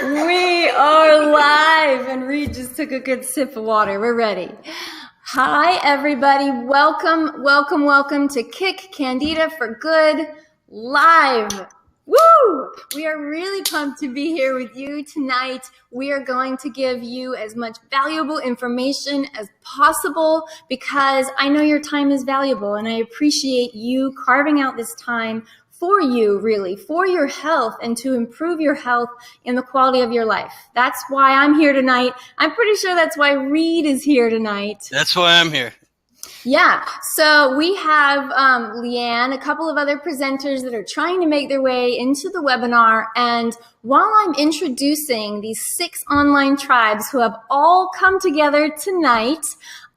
We are live, and Reed just took a good sip of water. We're ready. Hi, everybody. Welcome to Kick Candida for Good live. Woo! We are really pumped to be here with you tonight. We are going to give you as much valuable information as possible because I know your time is valuable, and I appreciate you carving out this time for you, really, for your health and to improve your health and the quality of your life. That's why I'm here tonight. I'm pretty sure that's why Reed is here tonight. That's why I'm here. Yeah. So we have Leanne, a couple of other presenters that are trying to make their way into the webinar. And while I'm introducing these 6 online tribes who have all come together tonight,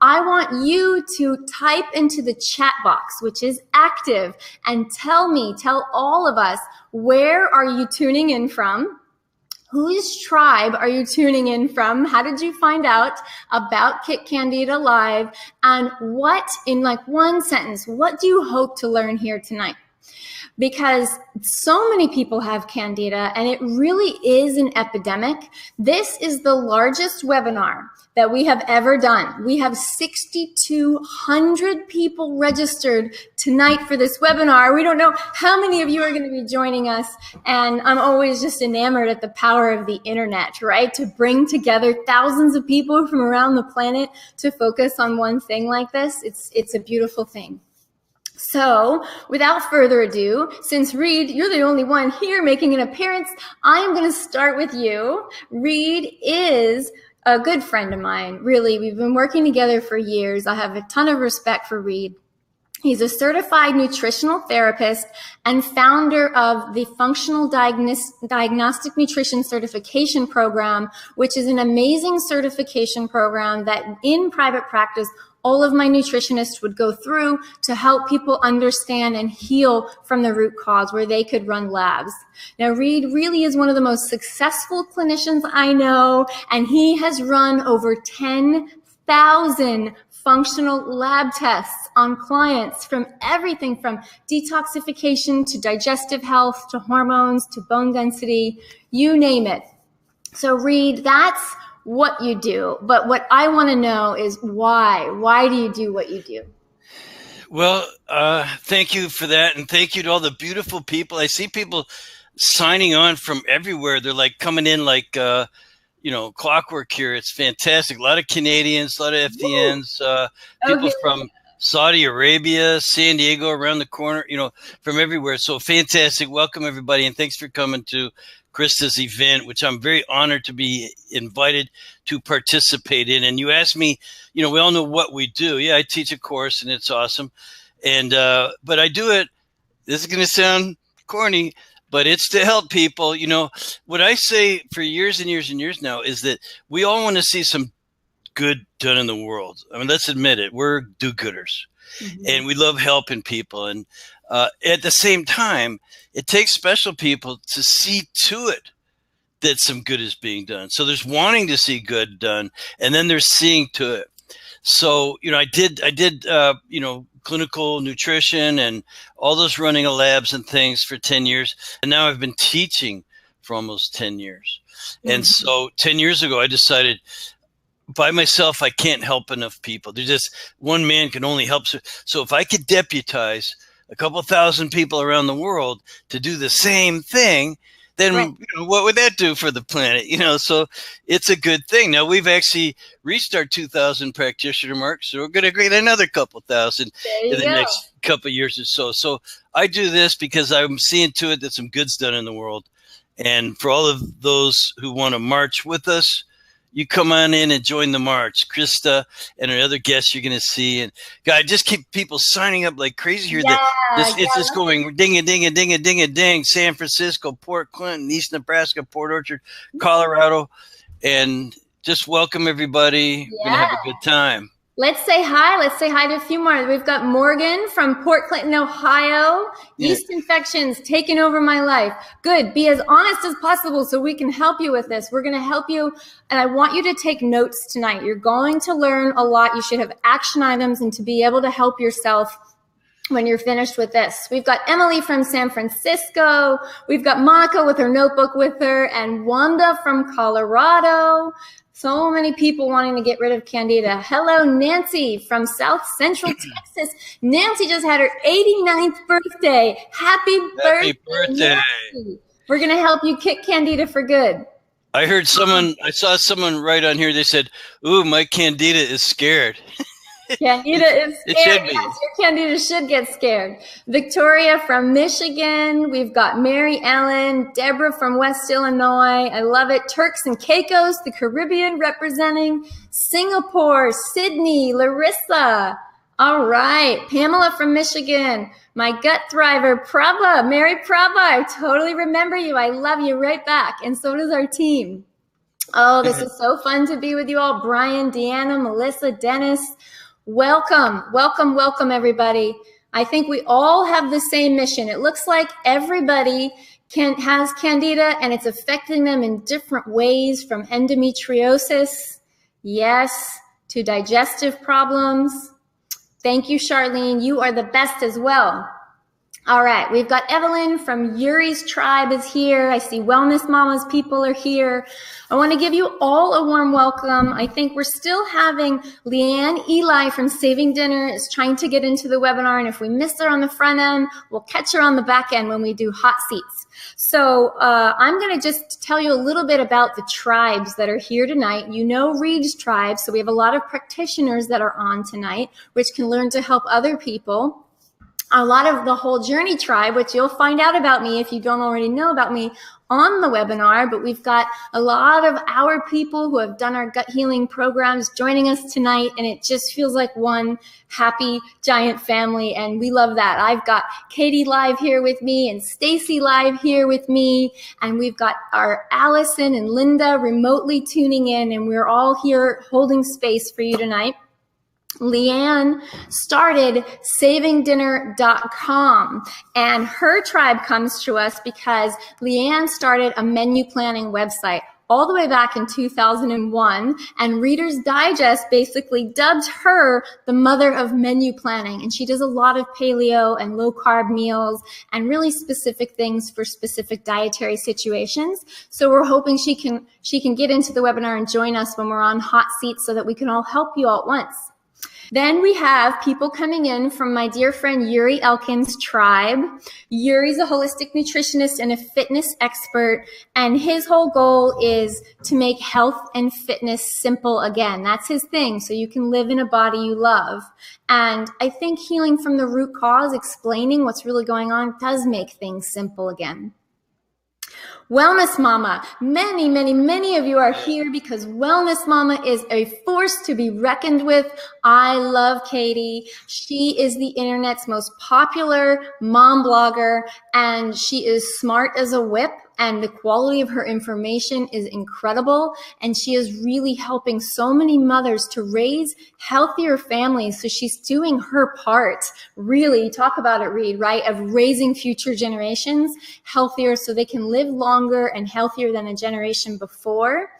I want you to type into the chat box, which is active, and tell all of us, where are you tuning in from? Whose tribe are you tuning in from? How did you find out about Kick Candida Live? And what, in like one sentence, what do you hope to learn here tonight? Because so many people have Candida, and it really is an epidemic. This is the largest webinar that we have ever done. We have 6,200 people registered tonight for this webinar. We don't know how many of you are going to be joining us, and I'm always just enamored at the power of the internet, right? To bring together thousands of people from around the planet to focus on one thing like this. It's a beautiful thing. So, without further ado, since Reed, you're the only one here making an appearance, I'm going to start with you. Reed is a good friend of mine. Really, we've been working together for years. I have a ton of respect for Reed. He's a certified nutritional therapist and founder of the Functional Diagnostic Nutrition Certification Program, which is an amazing certification program that in private practice, all of my nutritionists would go through to help people understand and heal from the root cause where they could run labs. Now, Reed really is one of the most successful clinicians I know, and he has run over 10,000 functional lab tests on clients from everything from detoxification to digestive health to hormones to bone density, you name it. So, Reed, that's what you do. But what I want to know is why. Why do you do what you do? Well, thank you for that. And thank you to all the beautiful people. I see people signing on from everywhere. They're like coming in like, clockwork here. It's fantastic. A lot of Canadians, a lot of FDNs, people from Saudi Arabia, San Diego, around the corner, from everywhere. So fantastic. Welcome, everybody. And thanks for coming to Christa's event, which I'm very honored to be invited to participate in. And you asked me, we all know what we do. Yeah, I teach a course and it's awesome. And, but I do it, this is going to sound corny, but it's to help people. What I say for years and years and years now is that we all want to see some good done in the world. I mean, let's admit it. We're do-gooders, and we love helping people. And at the same time, it takes special people to see to it that some good is being done. So there's wanting to see good done, and then there's seeing to it. So, I did clinical nutrition and all those running of labs and things for 10 years. And now I've been teaching for almost 10 years. And so 10 years ago, I decided by myself, I can't help enough people. There's just one man can only help. So if I could deputize a couple thousand people around the world to do the same thing, then what would that do for the planet? So it's a good thing. Now we've actually reached our 2,000 practitioner mark, so we're going to get another couple thousand in the next couple of years or so. So I do this because I'm seeing to it that some good's done in the world. And for all of those who want to march with us, you come on in and join the march. Christa and our other guests you're going to see. And God, just keep people signing up like crazy here. It's just going ding-a-ding-a-ding-a-ding-a-ding. San Francisco, Port Clinton, East Nebraska, Port Orchard, Colorado. And just welcome everybody. We're going to have a good time. Let's say hi. Let's say hi to a few more. We've got Morgan from Port Clinton, Ohio. Yeast infections taking over my life. Good. Be as honest as possible so we can help you with this. We're going to help you. And I want you to take notes tonight. You're going to learn a lot. You should have action items and to be able to help yourself when you're finished with this. We've got Emily from San Francisco. We've got Monica with her notebook with her, and Wanda from Colorado. So many people wanting to get rid of Candida. Hello, Nancy from South Central Texas. Nancy just had her 89th birthday. Happy birthday, Nancy. We're going to help you kick Candida for good. I saw someone write on here, they said, ooh, my Candida is scared. Candida is scared. It should be. Yes, your Candida should get scared. Victoria from Michigan. We've got Mary Ellen, Deborah from West Illinois. I love it. Turks and Caicos, the Caribbean representing. Singapore, Sydney, Larissa. All right. Pamela from Michigan. My gut thriver, Prabha, Mary Prabha. I totally remember you. I love you right back. And so does our team. Oh, this is so fun to be with you all. Brian, Deanna, Melissa, Dennis. Welcome, welcome, welcome, everybody. I think we all have the same mission. It looks like everybody has Candida, and it's affecting them in different ways, from endometriosis, yes, to digestive problems. Thank you, Charlene. You are the best as well. All right, we've got Evelyn from Yuri's tribe is here. I see Wellness Mamas people are here. I want to give you all a warm welcome. I think we're still having Leanne Eli from Saving Dinner is trying to get into the webinar, and if we miss her on the front end, we'll catch her on the back end when we do hot seats. So I'm going to just tell you a little bit about the tribes that are here tonight. You know Reed's tribe, so we have a lot of practitioners that are on tonight, which can learn to help other people. A lot of the Whole Journey tribe, which you'll find out about me if you don't already know about me on the webinar, but we've got a lot of our people who have done our gut healing programs joining us tonight, and it just feels like one happy giant family, and we love that. I've got Katie live here with me and Stacy live here with me, and we've got our Allison and Linda remotely tuning in, and we're all here holding space for you tonight. Leanne started savingdinner.com, and her tribe comes to us because Leanne started a menu planning website all the way back in 2001, and Reader's Digest basically dubbed her the mother of menu planning, and she does a lot of paleo and low carb meals and really specific things for specific dietary situations. So we're hoping she can get into the webinar and join us when we're on hot seats so that we can all help you all at once. Then we have people coming in from my dear friend Yuri Elkin's tribe. Yuri's a holistic nutritionist and a fitness expert, and his whole goal is to make health and fitness simple again. That's his thing, so you can live in a body you love. And I think healing from the root cause, explaining what's really going on, does make things simple again. Wellness Mama. Many, many, many of you are here because Wellness Mama is a force to be reckoned with. I love Katie. She is the internet's most popular mom blogger, and she is smart as a whip, and the quality of her information is incredible. And she is really helping so many mothers to raise healthier families. So she's doing her part, really, talk about it, Reed, right, of raising future generations healthier so they can live longer and healthier than a generation before.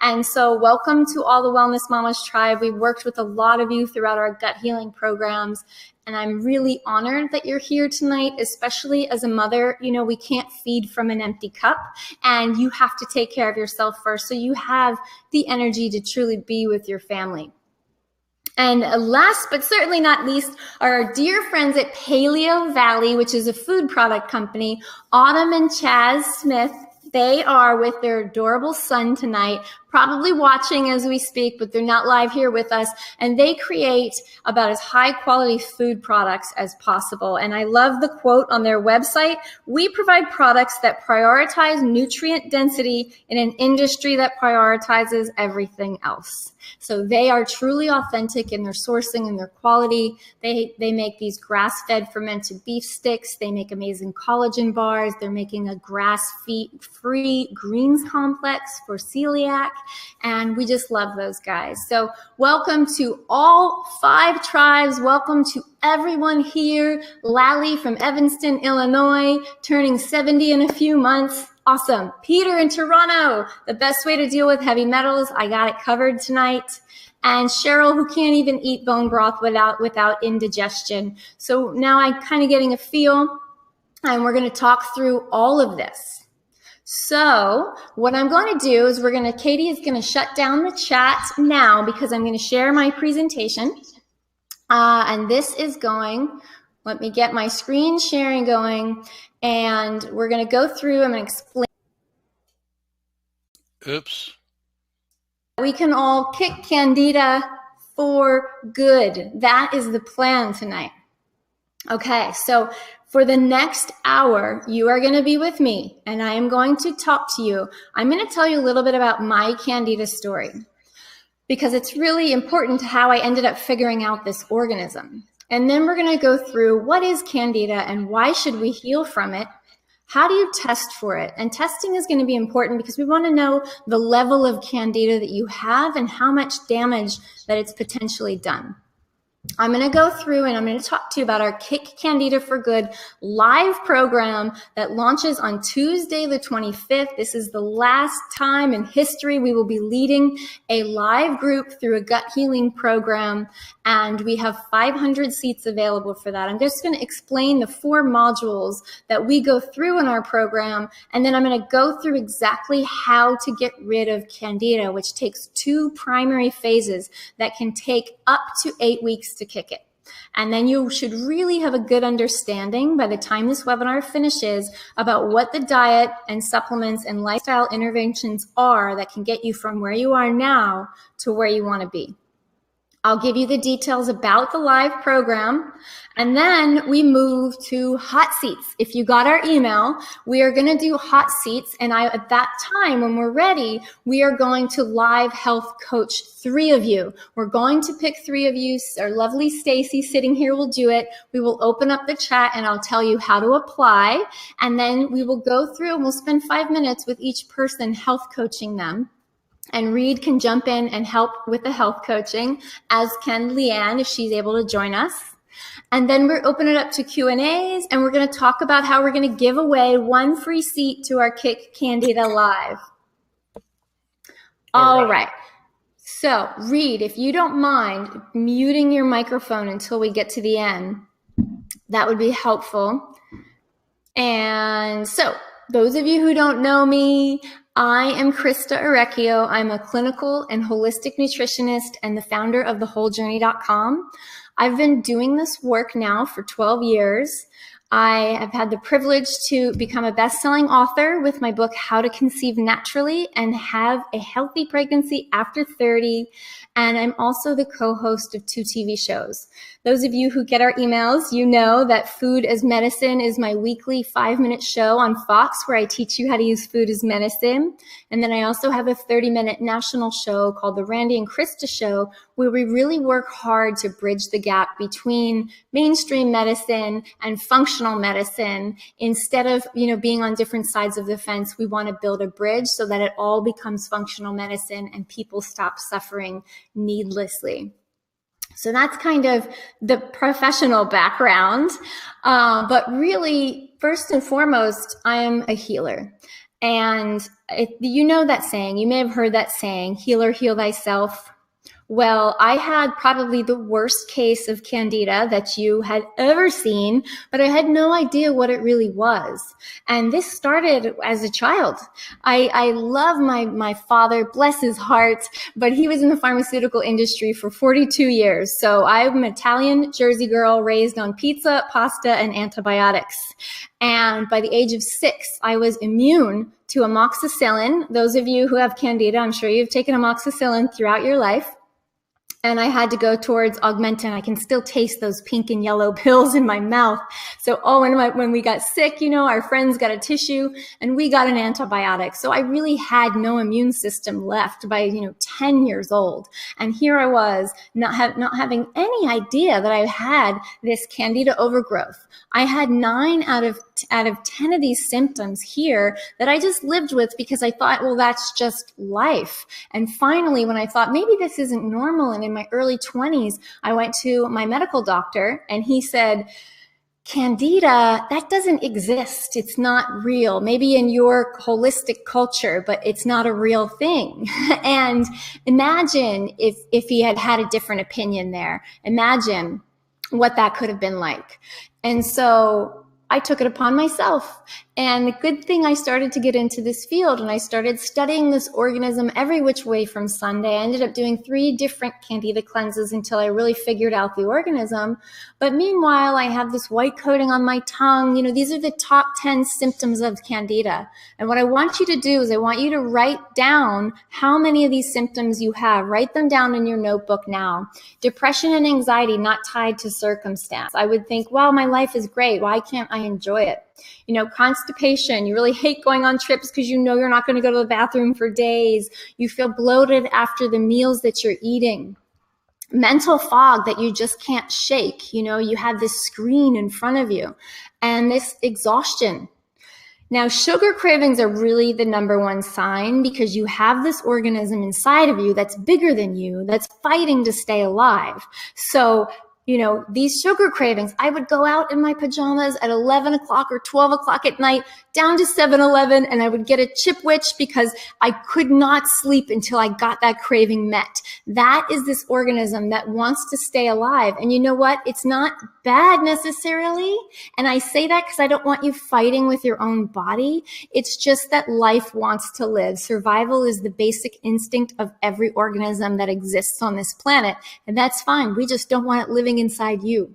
And so welcome to all the Wellness Mamas tribe. We've worked with a lot of you throughout our gut healing programs, and I'm really honored that you're here tonight, especially as a mother. You know, we can't feed from an empty cup, and you have to take care of yourself first so you have the energy to truly be with your family. And last but certainly not least are our dear friends at Paleo Valley, which is a food product company, Autumn and Chaz Smith. They are with their adorable son tonight, probably watching as we speak, but they're not live here with us. And they create about as high quality food products as possible. And I love the quote on their website: "We provide products that prioritize nutrient density in an industry that prioritizes everything else." So they are truly authentic in their sourcing and their quality. They make these grass-fed fermented beef sticks. They make amazing collagen bars. They're making a grass-free greens complex for celiac. and we just love those guys. So welcome to all 5 tribes. Welcome to everyone here. Lally from Evanston, Illinois, turning 70 in a few months. Awesome. Peter in Toronto, the best way to deal with heavy metals. I got it covered tonight. And Cheryl, who can't even eat bone broth without indigestion. So now I'm kind of getting a feel, and we're going to talk through all of this. So what I'm going to do is Katie is going to shut down the chat now because I'm going to share my presentation. And this is going, let me get my screen sharing going, and we're going to go through, I'm going to explain. Oops. We can all kick Candida for good. That is the plan tonight. Okay, so for the next hour, you are going to be with me, and I am going to talk to you. I'm going to tell you a little bit about my Candida story, because it's really important to how I ended up figuring out this organism. And then we're going to go through what is Candida and why should we heal from it? How do you test for it? And testing is going to be important because we want to know the level of Candida that you have and how much damage that it's potentially done. I'm going to go through and I'm going to talk to you about our Kick Candida for Good live program that launches on Tuesday the 25th. This is the last time in history we will be leading a live group through a gut healing program, and we have 500 seats available for that. I'm just going to explain the 4 modules that we go through in our program, and then I'm going to go through exactly how to get rid of Candida, which takes 2 primary phases that can take up to 8 weeks to kick it. And then you should really have a good understanding by the time this webinar finishes about what the diet and supplements and lifestyle interventions are that can get you from where you are now to where you want to be. I'll give you the details about the live program, and then we move to hot seats. If you got our email, we are going to do hot seats, and at that time, when we're ready, we are going to live health coach 3 of you. We're going to pick 3 of you. Our lovely Stacy sitting here will do it. We will open up the chat, and I'll tell you how to apply, and then we will go through, and we'll spend 5 minutes with each person health coaching them. And Reed can jump in and help with the health coaching, as can Leanne if she's able to join us. And then we're opening it up to Q&As, and we're going to talk about how we're going to give away 1 free seat to our Kick Candida Live. All right. So, Reed, if you don't mind muting your microphone until we get to the end, that would be helpful. And so, those of you who don't know me, I am Christa Orecchio. I'm a clinical and holistic nutritionist and the founder of thewholejourney.com. I've been doing this work now for 12 years. I have had the privilege to become a best-selling author with my book, How to Conceive Naturally and Have a Healthy Pregnancy After 30. And I'm also the co-host of 2 TV shows. Those of you who get our emails, you know that Food as Medicine is my weekly 5-minute show on Fox where I teach you how to use food as medicine. And then I also have a 30-minute national show called The Randy and Christa Show, where we really work hard to bridge the gap between mainstream medicine and functional medicine. Instead of, being on different sides of the fence, we want to build a bridge so that it all becomes functional medicine and people stop suffering needlessly. So that's kind of the professional background. But really, first and foremost, I am a healer. And you know that saying, you may have heard that saying, healer, heal thyself. Well, I had probably the worst case of Candida that you had ever seen, but I had no idea what it really was. And this started as a child. I love my father, bless his heart, but he was in the pharmaceutical industry for 42 years. So I'm an Italian Jersey girl raised on pizza, pasta, and antibiotics. And by the age of 6, I was immune to amoxicillin. Those of you who have Candida, I'm sure you've taken amoxicillin throughout your life. And I had to go towards Augmentin. I can still taste those pink and yellow pills in my mouth. So, when we got sick, our friends got a tissue and we got an antibiotic. So I really had no immune system left by, 10 years old. And here I was not having any idea that I had this Candida overgrowth. I had 9 out of out of 10 of these symptoms here that I just lived with because I thought, well, that's just life. And finally, when I thought maybe this isn't normal, and in my early 20s, I went to my medical doctor and he said, Candida, that doesn't exist. It's not real. Maybe in your holistic culture, but it's not a real thing. And imagine if he had had a different opinion there. Imagine what that could have been like. And so I took it upon myself. And the good thing, I started to get into this field and I started studying this organism every which way from Sunday. I ended up doing 3 different Candida cleanses until I really figured out the organism. But meanwhile, I have this white coating on my tongue. You know, these are the top 10 symptoms of Candida. And what I want you to do is I want you to write down how many of these symptoms you have. Write them down in your notebook now. Depression and anxiety not tied to circumstance. I would think, wow, my life is great. Why can't I enjoy it? You know, constipation, you really hate going on trips because you know you're not going to go to the bathroom for days. You feel bloated after the meals that you're eating. Mental fog that you just can't shake. You know, you have this screen in front of you and this exhaustion. Now, sugar cravings are really the #1 sign because you have this organism inside of you that's bigger than you, that's fighting to stay alive. So, you know, these sugar cravings, I would go out in my pajamas at 11 o'clock or 12 o'clock at night down to 7-Eleven and I would get a Chipwich because I could not sleep until I got that craving met. That is this organism that wants to stay alive. And you know what? It's not bad necessarily. And I say that because I don't want you fighting with your own body. It's just that life wants to live. Survival is the basic instinct of every organism that exists on this planet. And that's fine. We just don't want it living inside you.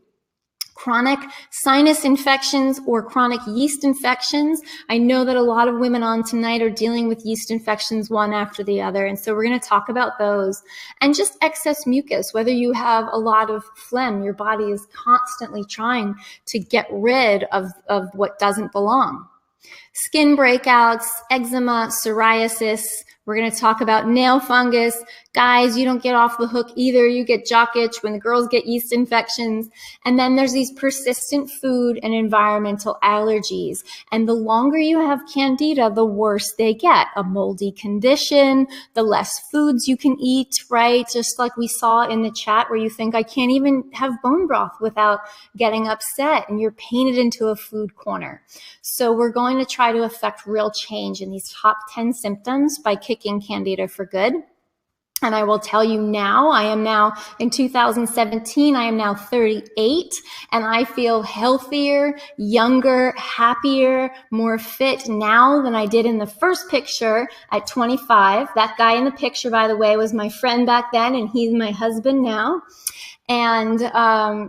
Chronic sinus infections or chronic yeast infections. I know that a lot of women on tonight are dealing with yeast infections one after the other. And so we're going to talk about those. And just excess mucus, whether you have a lot of phlegm, your body is constantly trying to get rid of what doesn't belong. Skin breakouts, eczema, psoriasis. We're going to talk about nail fungus. Guys, you don't get off the hook either. You get jock itch when the girls get yeast infections. And then there's these persistent food and environmental allergies. And the longer you have Candida, the worse they get. A moldy condition, the less foods you can eat, right? Just like we saw in the chat where you think, I can't even have bone broth without getting upset, and you're painted into a food corner. So we're going to try to affect real change in these top 10 symptoms by kicking Candida for good. And I will tell you now, I am now in 2017, I am now 38 and I feel healthier, younger, happier, more fit now than I did in the first picture at 25. That guy in the picture, by the way, was my friend back then and he's my husband now. And,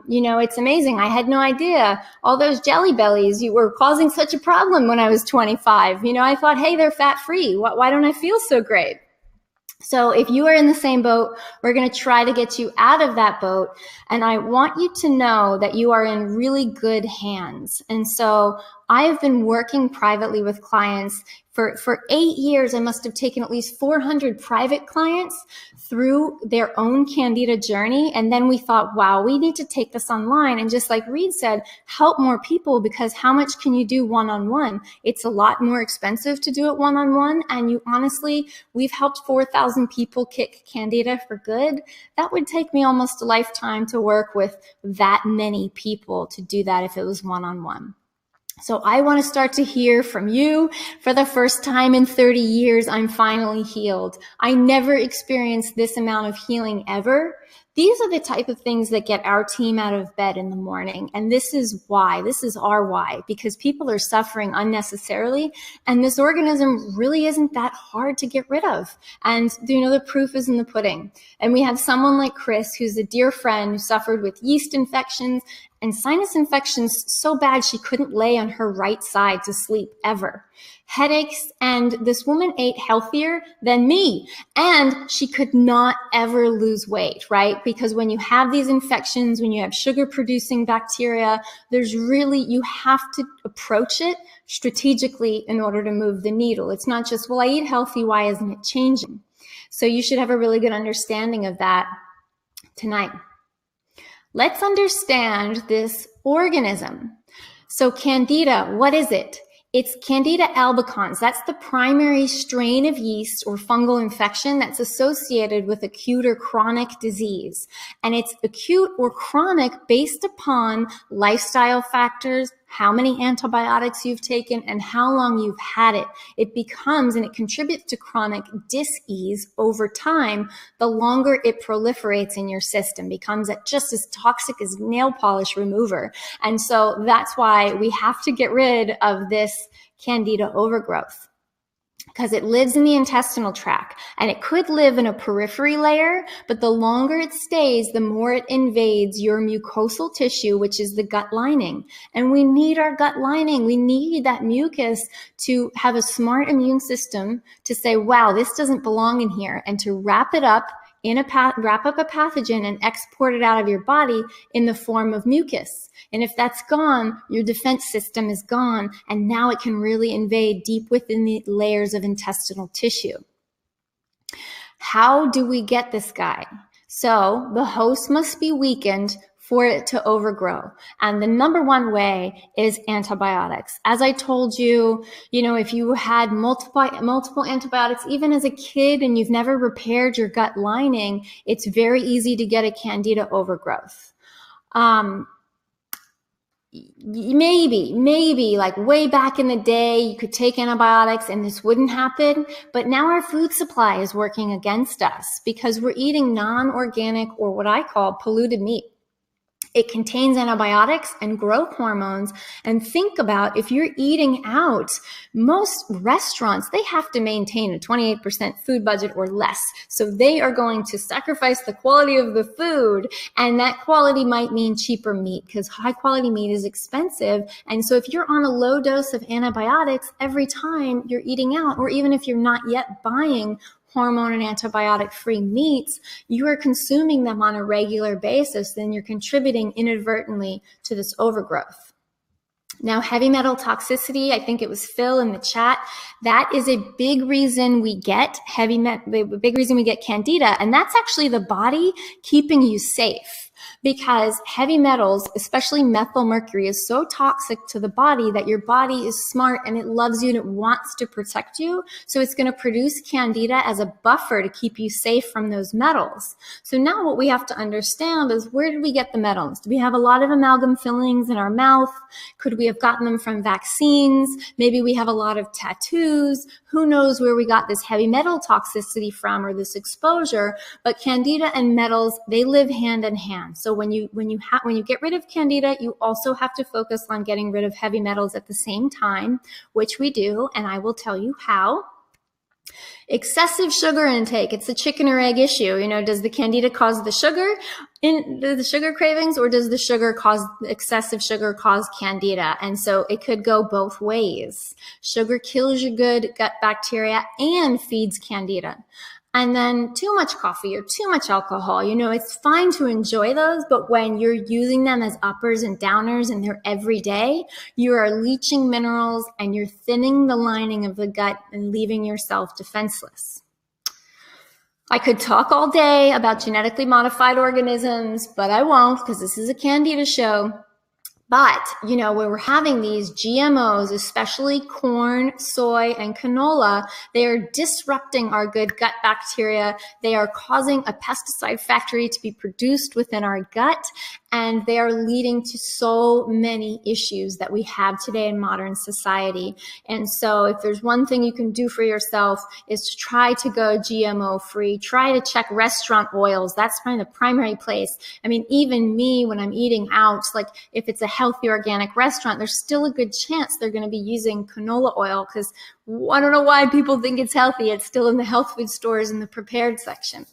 you know, it's amazing. I had no idea all those jelly bellies you were causing such a problem when I was 25. You know, I thought, hey, they're fat free. Why don't I feel so great? So if you are in the same boat, we're going to try to get you out of that boat. And I want you to know that you are in really good hands. And so I have been working privately with clients for 8 years. I must have taken at least 400 private clients through their own Candida journey. And then we thought, wow, we need to take this online. And just like Reed said, help more people, because how much can you do one-on-one? It's a lot more expensive to do it one-on-one. And you honestly, we've helped 4,000 people kick Candida for good. That would take me almost a lifetime to work with that many people to do that if it was one-on-one. So I want to start to hear from you. For the first time in 30 years, I'm finally healed. I never experienced this amount of healing ever. These are the type of things that get our team out of bed in the morning. And this is why, this is our why, because people are suffering unnecessarily. And this organism really isn't that hard to get rid of. And you know, the proof is in the pudding. And we have someone like Chris, who's a dear friend who suffered with yeast infections and sinus infections so bad she couldn't lay on her right side to sleep ever. Headaches, and this woman ate healthier than me, and she could not ever lose weight, right? Because when you have these infections, when you have sugar-producing bacteria, there's really, you have to approach it strategically in order to move the needle. It's not just, well, I eat healthy, why isn't it changing? So you should have a really good understanding of that tonight. Let's understand this organism. So Candida, what is it? It's Candida albicans. That's the primary strain of yeast or fungal infection that's associated with acute or chronic disease. And it's acute or chronic based upon lifestyle factors, how many antibiotics you've taken, and how long you've had it. It becomes, and it contributes to chronic dis-ease over time. The longer it proliferates in your system, becomes just as toxic as nail polish remover. And so that's why we have to get rid of this Candida overgrowth, because it lives in the intestinal tract, and it could live in a periphery layer, but the longer it stays, the more it invades your mucosal tissue, which is the gut lining. And we need our gut lining. We need that mucus to have a smart immune system to say, wow, this doesn't belong in here, and to wrap it up wrap up a pathogen and export it out of your body in the form of mucus. And if that's gone, your defense system is gone, and now it can really invade deep within the layers of intestinal tissue. How do we get this guy? So the host must be weakened for it to overgrow. And the number one way is antibiotics. As I told you, if you had multiple antibiotics, even as a kid, and you've never repaired your gut lining, it's very easy to get a Candida overgrowth. Maybe like way back in the day, you could take antibiotics and this wouldn't happen. But now our food supply is working against us because we're eating non-organic, or what I call polluted meat. It contains antibiotics and growth hormones. And think about, if you're eating out, most restaurants, they have to maintain a 28% food budget or less. So they are going to sacrifice the quality of the food. And that quality might mean cheaper meat, because high quality meat is expensive. And so if you're on a low dose of antibiotics every time you're eating out, or even if you're not yet buying hormone and antibiotic-free meats, you are consuming them on a regular basis, then you're contributing inadvertently to this overgrowth. Now, heavy metal toxicity, I think it was Phil in the chat, that is a big reason we get the big reason we get Candida, and that's actually the body keeping you safe. Because heavy metals, especially methyl mercury, is so toxic to the body that your body is smart and it loves you and it wants to protect you. So it's going to produce Candida as a buffer to keep you safe from those metals. So now what we have to understand is, where did we get the metals? Do we have a lot of amalgam fillings in our mouth? Could we have gotten them from vaccines? Maybe we have a lot of tattoos. Who knows where we got this heavy metal toxicity from, or this exposure? But Candida and metals, they live hand in hand. So when you get rid of Candida, you also have to focus on getting rid of heavy metals at the same time, which we do, and I will tell you how. Excessive sugar intake. It's a chicken or egg issue. Does the Candida cause the sugar cravings, or does excessive sugar cause Candida? And so it could go both ways. Sugar kills your good gut bacteria and feeds Candida. And then too much coffee or too much alcohol, it's fine to enjoy those, but when you're using them as uppers and downers and they're every day, you are leaching minerals and you're thinning the lining of the gut and leaving yourself defenseless. I could talk all day about genetically modified organisms, but I won't, because this is a Candida show. But, when we're having these GMOs, especially corn, soy, and canola, they are disrupting our good gut bacteria. They are causing a pesticide factory to be produced within our gut, and they are leading to so many issues that we have today in modern society. And so if there's one thing you can do for yourself, is to try to go GMO free. Try to check restaurant oils. That's kind of the primary place. I mean, even me, when I'm eating out, like if it's a healthy organic restaurant, there's still a good chance they're going to be using canola oil, because I don't know why people think it's healthy. It's still in the health food stores in the prepared section.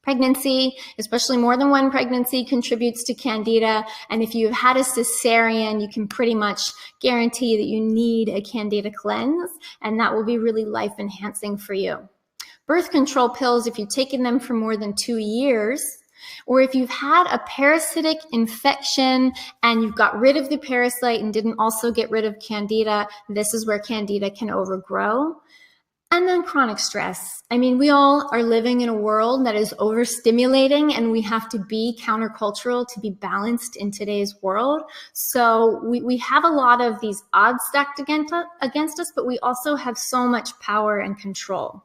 Pregnancy, especially more than one pregnancy, contributes to Candida. And if you've had a cesarean, you can pretty much guarantee that you need a Candida cleanse, and that will be really life enhancing for you. Birth control pills, if you've taken them for more than 2 years, or if you've had a parasitic infection and you've got rid of the parasite and didn't also get rid of Candida, this is where Candida can overgrow. And then chronic stress. I mean, we all are living in a world that is overstimulating, and we have to be countercultural to be balanced in today's world. So we have a lot of these odds stacked against us, but we also have so much power and control.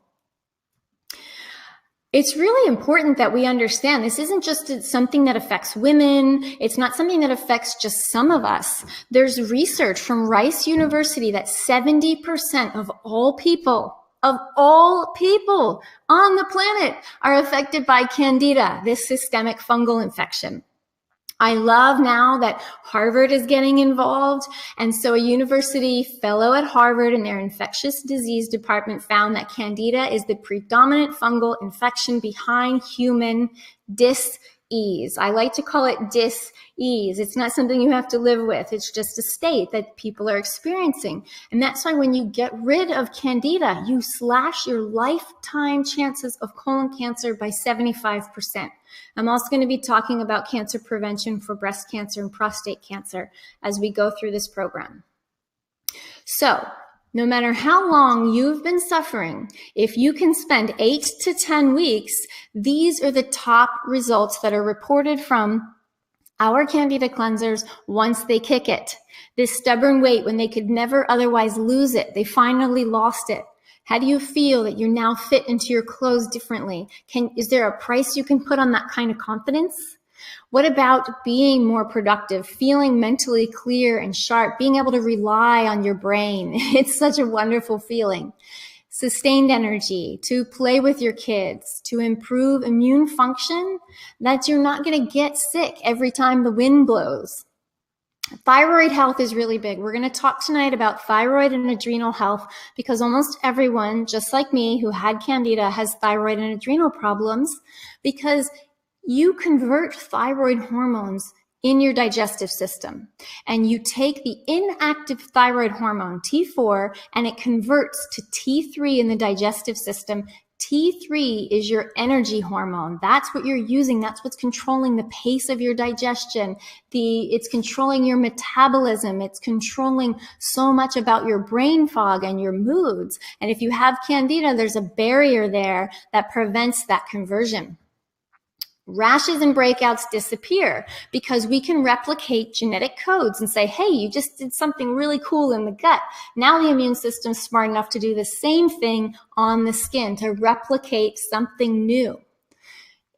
It's really important that we understand this isn't just something that affects women. It's not something that affects just some of us. There's research from Rice University that 70% of all people on the planet are affected by Candida, this systemic fungal infection. I love now that Harvard is getting involved. And so a university fellow at Harvard in their infectious disease department found that Candida is the predominant fungal infection behind human dis-ease. I like to call it dis-ease. It's not something you have to live with. It's just a state that people are experiencing. And that's why when you get rid of Candida, you slash your lifetime chances of colon cancer by 75%. I'm also going to be talking about cancer prevention for breast cancer and prostate cancer as we go through this program. So, no matter how long you've been suffering, if you can spend 8 to 10 weeks, these are the top results that are reported from our Candida cleansers once they kick it. This stubborn weight when they could never otherwise lose it, they finally lost it. How do you feel that you now fit into your clothes differently? Is there a price you can put on that kind of confidence? What about being more productive, feeling mentally clear and sharp, being able to rely on your brain? It's such a wonderful feeling. Sustained energy, to play with your kids, to improve immune function, that you're not going to get sick every time the wind blows. Thyroid health is really big. We're going to talk tonight about thyroid and adrenal health because almost everyone, just like me, who had Candida has thyroid and adrenal problems because you convert thyroid hormones in your digestive system. And you take the inactive thyroid hormone, T4, and it converts to T3 in the digestive system. T3 is your energy hormone. That's what you're using. That's what's controlling the pace of your digestion. It's controlling your metabolism. It's controlling so much about your brain fog and your moods. And if you have Candida, there's a barrier there that prevents that conversion. Rashes and breakouts disappear because we can replicate genetic codes and say, hey, you just did something really cool in the gut. Now the immune system's smart enough to do the same thing on the skin, to replicate something new.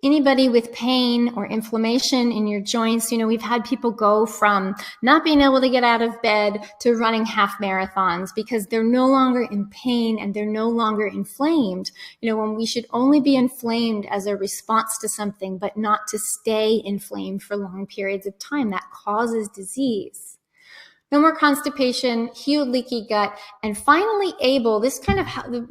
Anybody with pain or inflammation in your joints, we've had people go from not being able to get out of bed to running half marathons because they're no longer in pain and they're no longer inflamed. When we should only be inflamed as a response to something, but not to stay inflamed for long periods of time. That causes disease. No more constipation, healed leaky gut, and finally able,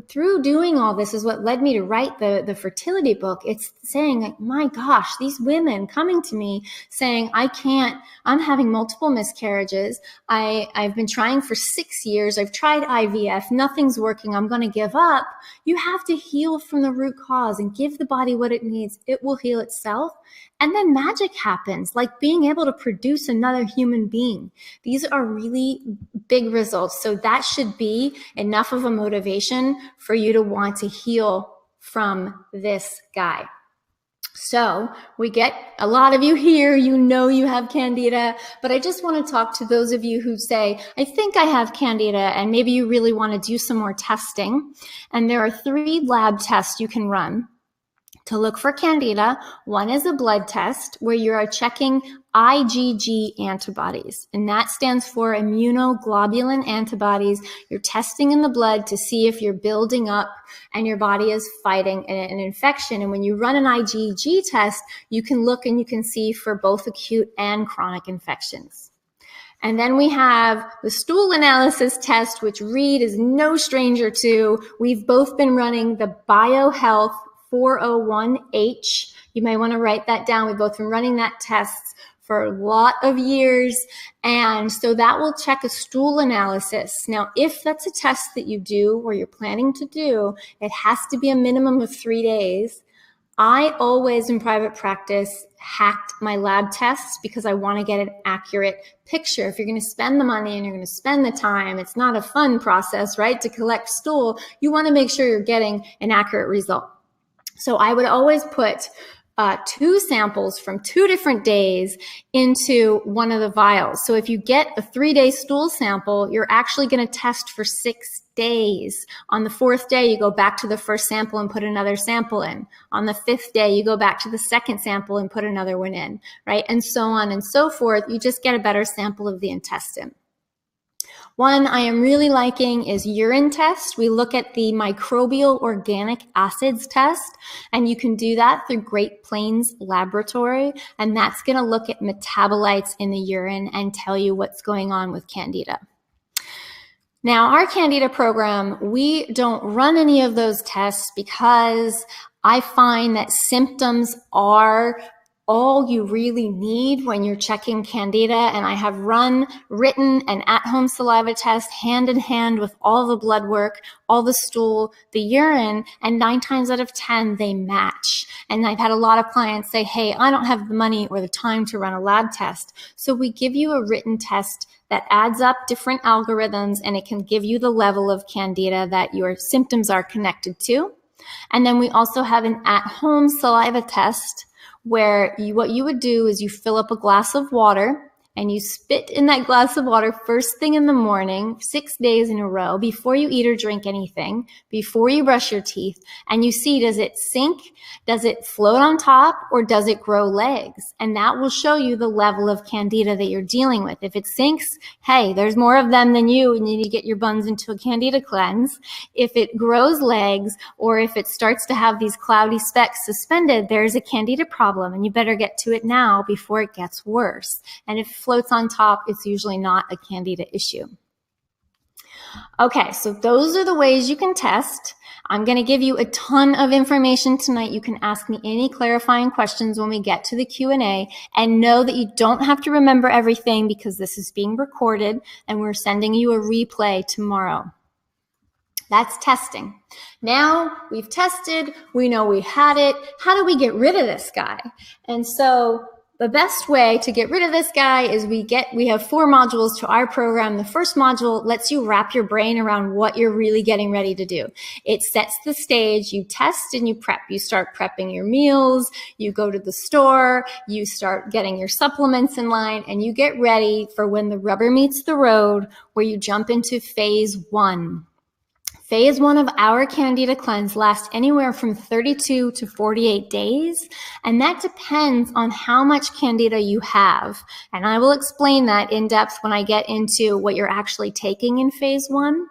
through doing all this is what led me to write the fertility book. It's saying, like, my gosh, these women coming to me saying, I'm having multiple miscarriages. I've been trying for 6 years. I've tried IVF. Nothing's working. I'm going to give up. You have to heal from the root cause and give the body what it needs. It will heal itself. And then magic happens, like being able to produce another human being. These are really big results. So that should be enough of a motivation for you to want to heal from this guy. So we get a lot of you here, you have Candida, but I just want to talk to those of you who say, I think I have Candida, and maybe you really want to do some more testing. And there are 3 lab tests you can run to look for Candida. One is a blood test where you are checking IgG antibodies, and that stands for immunoglobulin antibodies. You're testing in the blood to see if you're building up and your body is fighting an infection. And when you run an IgG test, you can look and you can see for both acute and chronic infections. And then we have the stool analysis test, which Reed is no stranger to. We've both been running the BioHealth 401H. You may want to write that down. We've both been running that test for a lot of years. And so that will check a stool analysis. Now, if that's a test that you do or you're planning to do, it has to be a minimum of 3 days. I always in private practice hacked my lab tests because I want to get an accurate picture. If you're going to spend the money and you're going to spend the time, it's not a fun process, right? To collect stool, you want to make sure you're getting an accurate result. So I would always put 2 samples from 2 different days into one of the vials. So if you get a 3-day stool sample, you're actually going to test for 6 days. On the 4th day, you go back to the first sample and put another sample in. On the 5th day, you go back to the second sample and put another one in, right? And so on and so forth. You just get a better sample of the intestine. One I am really liking is urine test. We look at the microbial organic acids test, and you can do that through Great Plains Laboratory, and that's going to look at metabolites in the urine and tell you what's going on with Candida. Now, our Candida program, we don't run any of those tests because I find that symptoms are all you really need when you're checking Candida, and I have written an at-home saliva test hand in hand with all the blood work, all the stool, the urine, and 9 times out of 10, they match. And I've had a lot of clients say, hey, I don't have the money or the time to run a lab test. So we give you a written test that adds up different algorithms, and it can give you the level of Candida that your symptoms are connected to. And then we also have an at-home saliva test where what you would do is you fill up a glass of water and you spit in that glass of water first thing in the morning, 6 days in a row, before you eat or drink anything, before you brush your teeth, and you see, does it sink, does it float on top, or does it grow legs? And that will show you the level of Candida that you're dealing with. If it sinks, hey, there's more of them than you, and you need to get your buns into a Candida cleanse. If it grows legs, or if it starts to have these cloudy specks suspended, there's a Candida problem, and you better get to it now before it gets worse. And if floats on top, it's usually not a Candida issue. Okay, so those are the ways you can test. I'm going to give you a ton of information tonight. You can ask me any clarifying questions when we get to the Q&A, and know that you don't have to remember everything because this is being recorded and we're sending you a replay tomorrow. That's testing. Now we've tested, we know we had it. How do we get rid of this guy? And so the best way to get rid of this guy is we have 4 modules to our program. The first module lets you wrap your brain around what you're really getting ready to do. It sets the stage. You test and you prep. You start prepping your meals. You go to the store. You start getting your supplements in line, and you get ready for when the rubber meets the road, where you jump into phase 1. Phase 1 of our Candida cleanse lasts anywhere from 32 to 48 days, and that depends on how much Candida you have. And I will explain that in depth when I get into what you're actually taking in phase 1.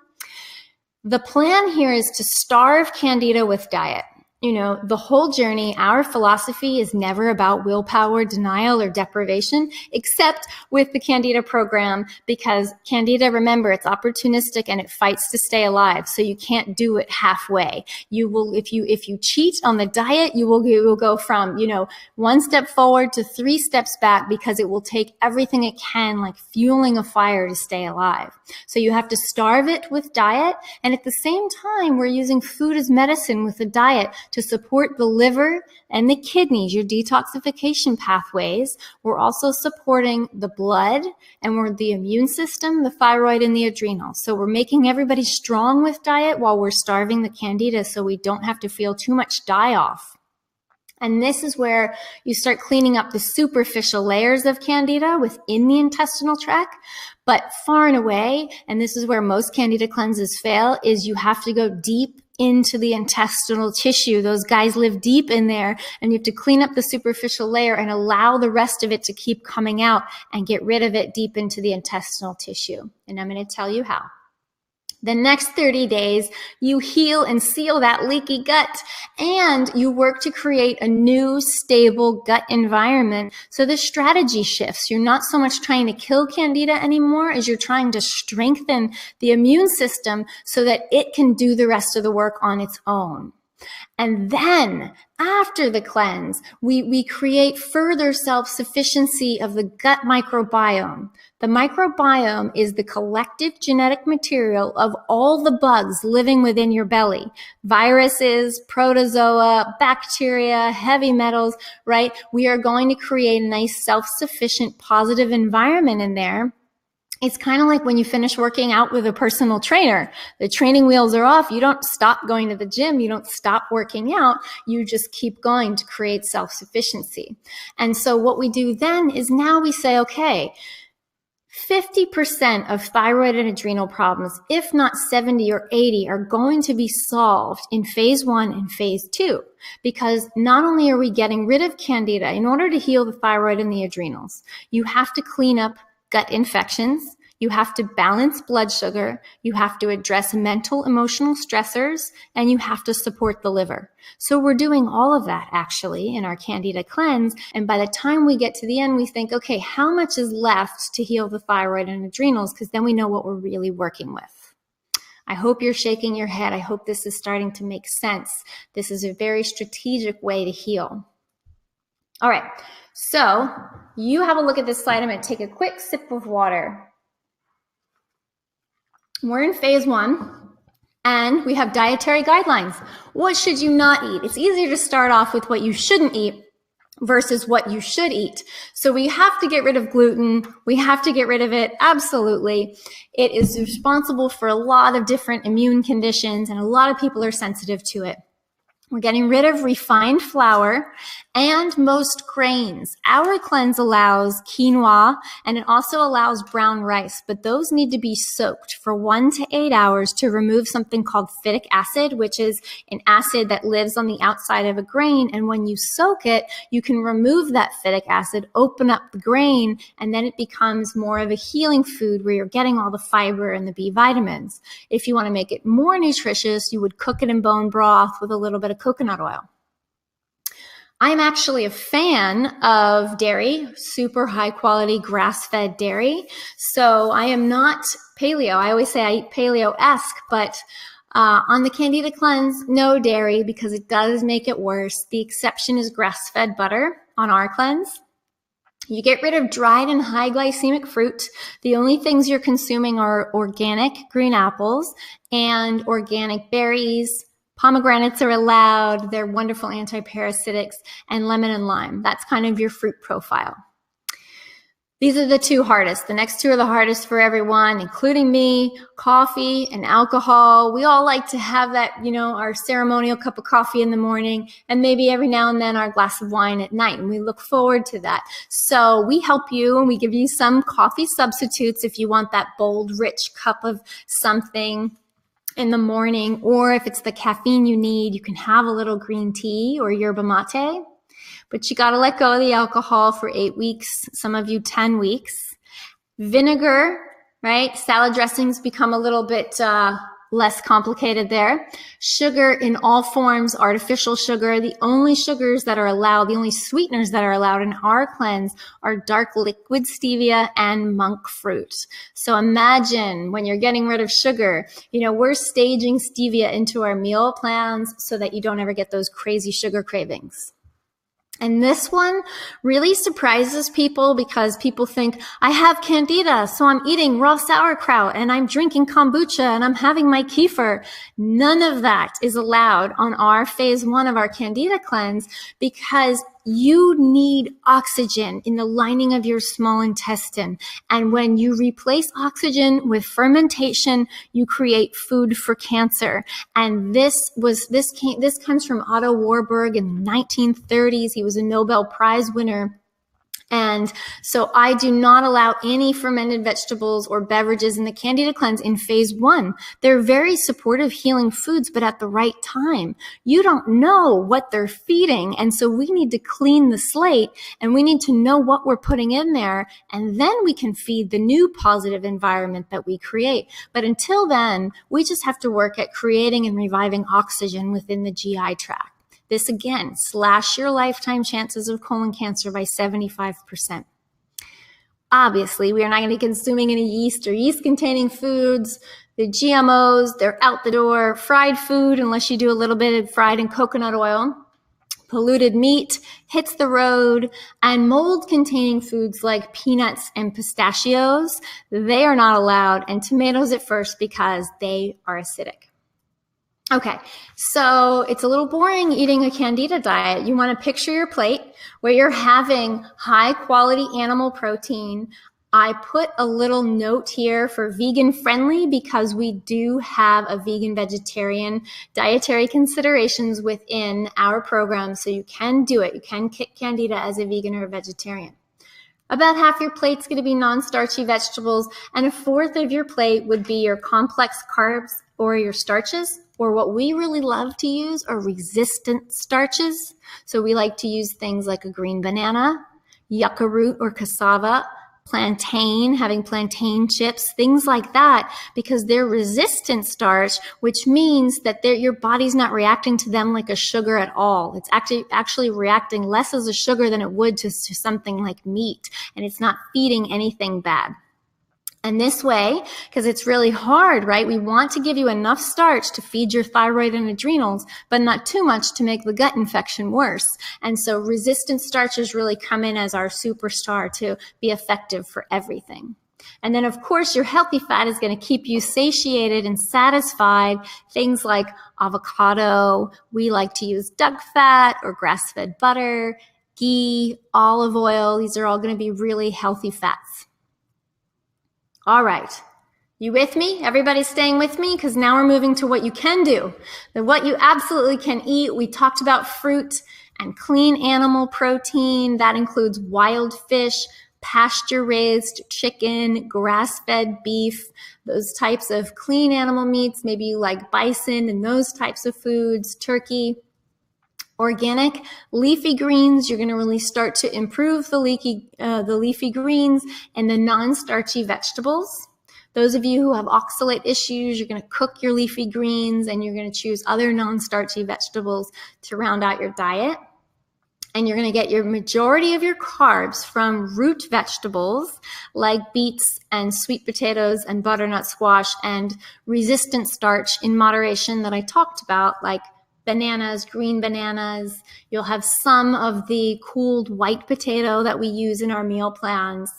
The plan here is to starve Candida with diet. You know, the whole journey, our philosophy is never about willpower, denial, or deprivation, except with the Candida program, because Candida, remember, it's opportunistic and it fights to stay alive. So you can't do it halfway. You will, if you cheat on the diet, you will go from, 1 step forward to 3 steps back, because it will take everything it can, like fueling a fire, to stay alive. So you have to starve it with diet. And at the same time, we're using food as medicine with the diet to support the liver and the kidneys, your detoxification pathways. We're also supporting the blood, and we're the immune system, the thyroid, and the adrenals. So we're making everybody strong with diet while we're starving the Candida, so we don't have to feel too much die-off. And this is where you start cleaning up the superficial layers of Candida within the intestinal tract. But far and away, and this is where most Candida cleanses fail, is you have to go deep into the intestinal tissue. Those guys live deep in there, and you have to clean up the superficial layer and allow the rest of it to keep coming out and get rid of it deep into the intestinal tissue. And I'm going to tell you how. The next 30 days, you heal and seal that leaky gut, and you work to create a new, stable gut environment. So the strategy shifts. You're not so much trying to kill Candida anymore as you're trying to strengthen the immune system so that it can do the rest of the work on its own. And then after the cleanse, we create further self-sufficiency of the gut microbiome. The microbiome is the collective genetic material of all the bugs living within your belly. Viruses, protozoa, bacteria, heavy metals, right? We are going to create a nice self-sufficient positive environment in there. It's kind of like when you finish working out with a personal trainer. The training wheels are off. You don't stop going to the gym. You don't stop working out. You just keep going to create self-sufficiency. And so what we do then is now we say, okay, 50% of thyroid and adrenal problems, if not 70 or 80, are going to be solved in phase 1 and phase 2, because not only are we getting rid of Candida, in order to heal the thyroid and the adrenals, you have to clean up gut infections, you have to balance blood sugar, you have to address mental, emotional stressors, and you have to support the liver. So we're doing all of that actually in our Candida cleanse. And by the time we get to the end, we think, okay, how much is left to heal the thyroid and adrenals? Because then we know what we're really working with. I hope you're shaking your head. I hope this is starting to make sense. This is a very strategic way to heal. All right, so you have a look at this slide. I'm going to take a quick sip of water. We're in phase 1, and we have dietary guidelines. What should you not eat? It's easier to start off with what you shouldn't eat versus what you should eat. So we have to get rid of gluten. We have to get rid of it. Absolutely. It is responsible for a lot of different immune conditions, and a lot of people are sensitive to it. We're getting rid of refined flour and most grains. Our cleanse allows quinoa, and it also allows brown rice, but those need to be soaked for 1 to 8 hours to remove something called phytic acid, which is an acid that lives on the outside of a grain. And when you soak it, you can remove that phytic acid, open up the grain, and then it becomes more of a healing food where you're getting all the fiber and the B vitamins. If you want to make it more nutritious, you would cook it in bone broth with a little bit of coconut oil. I'm actually a fan of dairy, super high quality grass-fed dairy. So I am not paleo. I always say I eat paleo-esque, but on the Candida cleanse, no dairy because it does make it worse. The exception is grass-fed butter on our cleanse. You get rid of dried and high glycemic fruit. The only things you're consuming are organic green apples and organic berries. Pomegranates are allowed. They're wonderful antiparasitics, and lemon and lime. That's kind of your fruit profile. These are the 2 hardest. The next 2 are the hardest for everyone, including me. Coffee and alcohol. We all like to have that, our ceremonial cup of coffee in the morning, and maybe every now and then our glass of wine at night. And we look forward to that. So we help you, and we give you some coffee substitutes if you want that bold, rich cup of something in the morning, or if it's the caffeine you need, you can have a little green tea or yerba mate, but you got to let go of the alcohol for 8 weeks, some of you 10 weeks. Vinegar, right? Salad dressings become a little bit less complicated there. Sugar in all forms, artificial sugar. The only sugars that are allowed, the only sweeteners that are allowed in our cleanse are dark liquid stevia and monk fruit. So imagine when you're getting rid of sugar, we're staging stevia into our meal plans so that you don't ever get those crazy sugar cravings. And this one really surprises people because people think, I have Candida, so I'm eating raw sauerkraut and I'm drinking kombucha and I'm having my kefir. None of that is allowed on our phase 1 of our Candida cleanse because you need oxygen in the lining of your small intestine. And when you replace oxygen with fermentation, you create food for cancer. And this comes from Otto Warburg in the 1930s. He was a Nobel Prize winner. And so I do not allow any fermented vegetables or beverages in the Candida cleanse in phase 1. They're very supportive healing foods, but at the right time. You don't know what they're feeding. And so we need to clean the slate and we need to know what we're putting in there. And then we can feed the new positive environment that we create. But until then, we just have to work at creating and reviving oxygen within the GI tract. This again, slash your lifetime chances of colon cancer by 75%. Obviously, we are not going to be consuming any yeast or yeast-containing foods. The GMOs, they're out the door. Fried food, unless you do a little bit of fried in coconut oil. Polluted meat hits the road, and mold-containing foods like peanuts and pistachios, they are not allowed, and tomatoes at first because they are acidic. Okay, so it's a little boring eating a Candida diet. You want to picture your plate where you're having high-quality animal protein. I put a little note here for vegan friendly because we do have a vegan vegetarian dietary considerations within our program, so you can do it. You can kick Candida as a vegan or a vegetarian. About half your plate's going to be non-starchy vegetables, and a fourth of your plate would be your complex carbs or your starches, or what we really love to use are resistant starches. So we like to use things like a green banana, yucca root or cassava, plantain, having plantain chips, things like that, because they're resistant starch, which means that your body's not reacting to them like a sugar at all. It's actually reacting less as a sugar than it would to something like meat, and it's not feeding anything bad. And this way, because it's really hard, right? We want to give you enough starch to feed your thyroid and adrenals, but not too much to make the gut infection worse. And so resistant starches really come in as our superstar to be effective for everything. And then, of course, your healthy fat is going to keep you satiated and satisfied. Things like avocado, we like to use duck fat or grass-fed butter, ghee, olive oil. These are all going to be really healthy fats. All right, you with me? Everybody's staying with me? Because now we're moving to what you can do. What you absolutely can eat. We talked about fruit and clean animal protein. That includes wild fish, pasture-raised chicken, grass-fed beef, those types of clean animal meats. Maybe you like bison and those types of foods, turkey. Organic leafy greens, you're going to really start to improve the leafy greens and the non-starchy vegetables. Those of you who have oxalate issues, you're going to cook your leafy greens and you're going to choose other non-starchy vegetables to round out your diet. And you're going to get your majority of your carbs from root vegetables like beets and sweet potatoes and butternut squash, and resistant starch in moderation that I talked about, like bananas, green bananas. You'll have some of the cooled white potato that we use in our meal plans.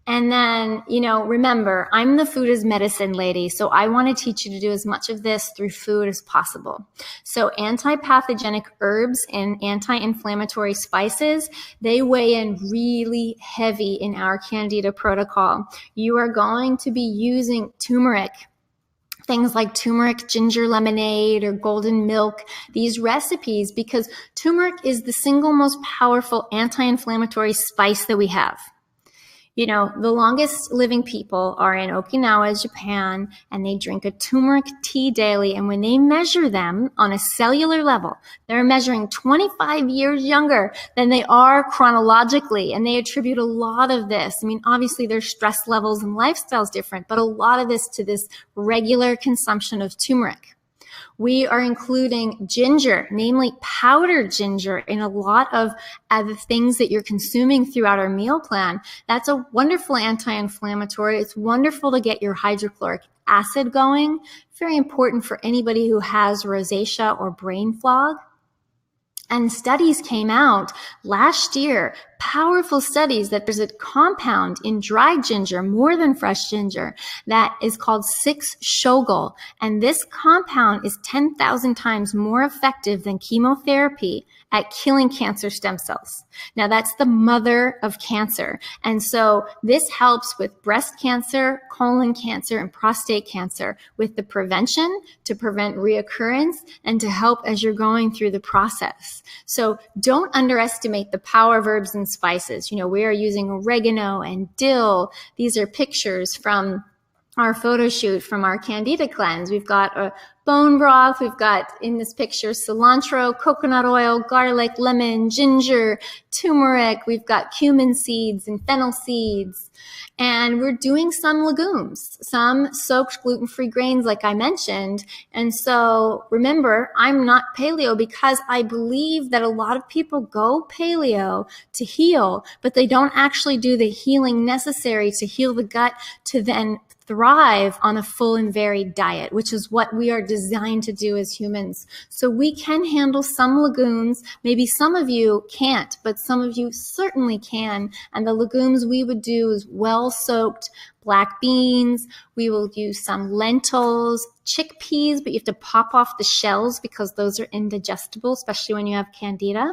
And then, remember, I'm the food is medicine lady, so I want to teach you to do as much of this through food as possible. So anti-pathogenic herbs and anti-inflammatory spices, they weigh in really heavy in our Candida protocol. You are going to be using turmeric, things like turmeric ginger lemonade or golden milk, these recipes, because turmeric is the single most powerful anti-inflammatory spice that we have. The longest living people are in Okinawa, Japan, and they drink a turmeric tea daily. And when they measure them on a cellular level, they're measuring 25 years younger than they are chronologically. And they attribute a lot of this. Obviously their stress levels and lifestyles different, but a lot of this to this regular consumption of turmeric. We are including ginger, namely powdered ginger, in a lot of the things that you're consuming throughout our meal plan. That's a wonderful anti-inflammatory. It's wonderful to get your hydrochloric acid going. Very important for anybody who has rosacea or brain fog. And studies came out last year, powerful studies, that there's a compound in dried ginger, more than fresh ginger, that is called 6-Shogal. And this compound is 10,000 times more effective than chemotherapy at killing cancer stem cells. Now, that's the mother of cancer. And so this helps with breast cancer, colon cancer, and prostate cancer, with the prevention to prevent reoccurrence and to help as you're going through the process. So don't underestimate the power of herbs and spices. We are using oregano and dill. These are pictures from our photo shoot from our Candida cleanse. We've got bone broth. We've got in this picture cilantro, coconut oil, garlic, lemon, ginger, turmeric. We've got cumin seeds and fennel seeds. And we're doing some legumes, some soaked gluten-free grains like I mentioned. And so remember, I'm not paleo because I believe that a lot of people go paleo to heal, but they don't actually do the healing necessary to heal the gut to then thrive on a full and varied diet, which is what we are designed to do as humans. So we can handle some legumes. Maybe some of you can't, but some of you certainly can. And the legumes we would do is well-soaked black beans. We will use some lentils, chickpeas, but you have to pop off the shells because those are indigestible, especially when you have Candida.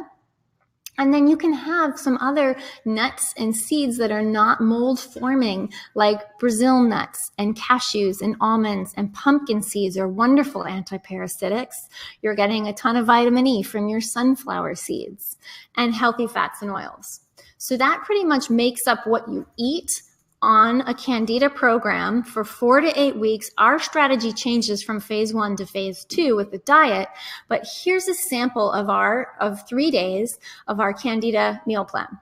And then you can have some other nuts and seeds that are not mold forming, like Brazil nuts and cashews and almonds and pumpkin seeds are wonderful antiparasitics. You're getting a ton of vitamin E from your sunflower seeds and healthy fats and oils. So that pretty much makes up what you eat on a Candida program for 4 to 8 weeks. Our strategy changes from phase 1 to phase 2 with the diet, but here's a sample of 3 days of our Candida meal plan.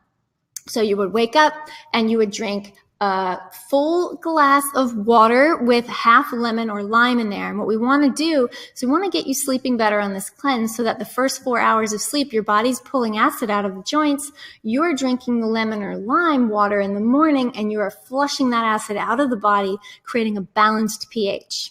So you would wake up and you would drink a full glass of water with half lemon or lime in there. And what we want to do is we want to get you sleeping better on this cleanse so that the first 4 hours of sleep, your body's pulling acid out of the joints. You're drinking the lemon or lime water in the morning and you are flushing that acid out of the body, creating a balanced pH.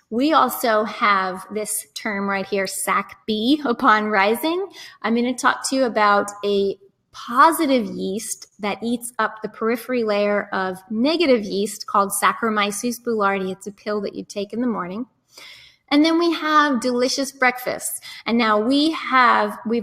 We also have this term right here, SAC-B, upon rising. I'm going to talk to you about a positive yeast that eats up the periphery layer of negative yeast called Saccharomyces boulardii. It's a pill that you take in the morning. And then we have delicious breakfasts. And now we've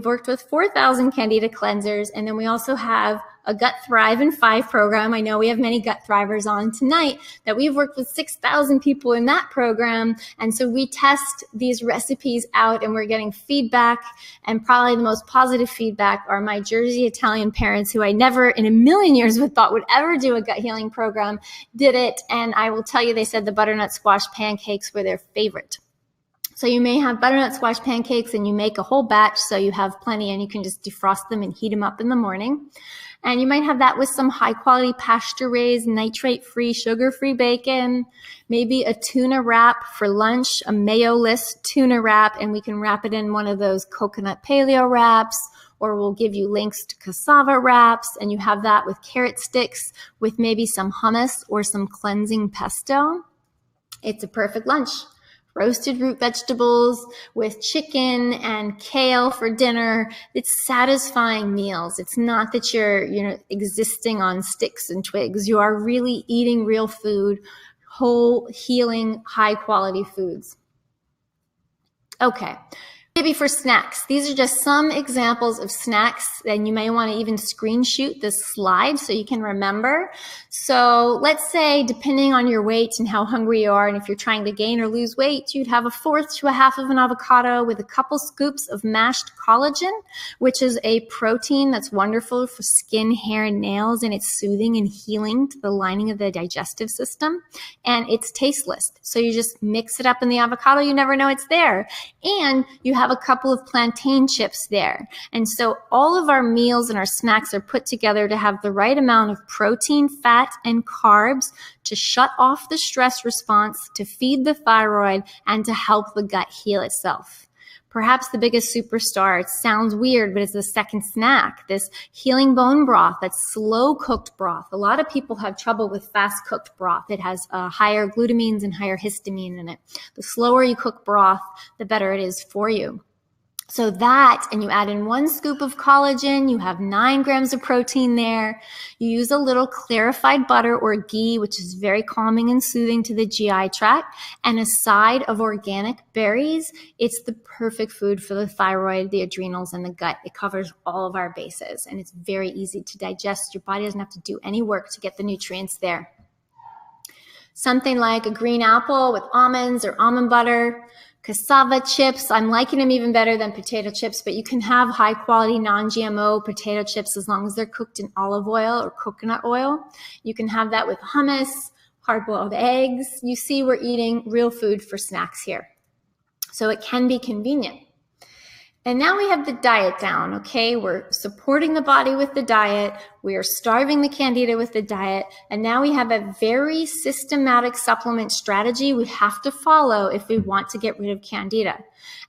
worked with 4,000 Candida cleansers. And then we also have a Gut Thrive in 5 program. I know we have many gut thrivers on tonight that we've worked with 6,000 people in that program. And so we test these recipes out and we're getting feedback. And probably the most positive feedback are my Jersey Italian parents who I never in a million years would thought would ever do a gut healing program, did it. And I will tell you, they said the butternut squash pancakes were their favorite. So you may have butternut squash pancakes and you make a whole batch so you have plenty and you can just defrost them and heat them up in the morning. And you might have that with some high quality pasture-raised, nitrate-free, sugar-free bacon, maybe a tuna wrap for lunch, a mayo-less tuna wrap, and we can wrap it in one of those coconut paleo wraps, or we'll give you links to cassava wraps, and you have that with carrot sticks with maybe some hummus or some cleansing pesto. It's a perfect lunch. Roasted root vegetables with chicken and kale for dinner. It's satisfying meals. It's not that you're, existing on sticks and twigs. You are really eating real food, whole, healing, high quality foods. Okay. Maybe for snacks. These are just some examples of snacks, and you may want to even screenshot this slide so you can remember. So let's say, depending on your weight and how hungry you are, and if you're trying to gain or lose weight, you'd have 1/4 to 1/2 of an avocado with a couple scoops of mashed collagen, which is a protein that's wonderful for skin, hair, and nails, and it's soothing and healing to the lining of the digestive system. And it's tasteless. So you just mix it up in the avocado. You never know it's there. And you have a couple of plantain chips there. And so all of our meals and our snacks are put together to have the right amount of protein, fat, and carbs to shut off the stress response, to feed the thyroid, and to help the gut heal itself. Perhaps the biggest superstar, it sounds weird, but it's the second snack, this healing bone broth, that's slow cooked broth. A lot of people have trouble with fast cooked broth. It has higher glutamines and higher histamine in it. The slower you cook broth, the better it is for you. So that, and you add in 1 scoop of collagen, you have 9 grams of protein there. You use a little clarified butter or ghee, which is very calming and soothing to the GI tract, and a side of organic berries. It's the perfect food for the thyroid, the adrenals, and the gut. It covers all of our bases, and it's very easy to digest. Your body doesn't have to do any work to get the nutrients there. Something like a green apple with almonds or almond butter. Cassava chips, I'm liking them even better than potato chips, but you can have high quality non-GMO potato chips as long as they're cooked in olive oil or coconut oil. You can have that with hummus, hard-boiled eggs. You see we're eating real food for snacks here. So it can be convenient. And now we have the diet down, okay? We're supporting the body with the diet. We are starving the Candida with the diet. And now we have a very systematic supplement strategy we have to follow if we want to get rid of Candida.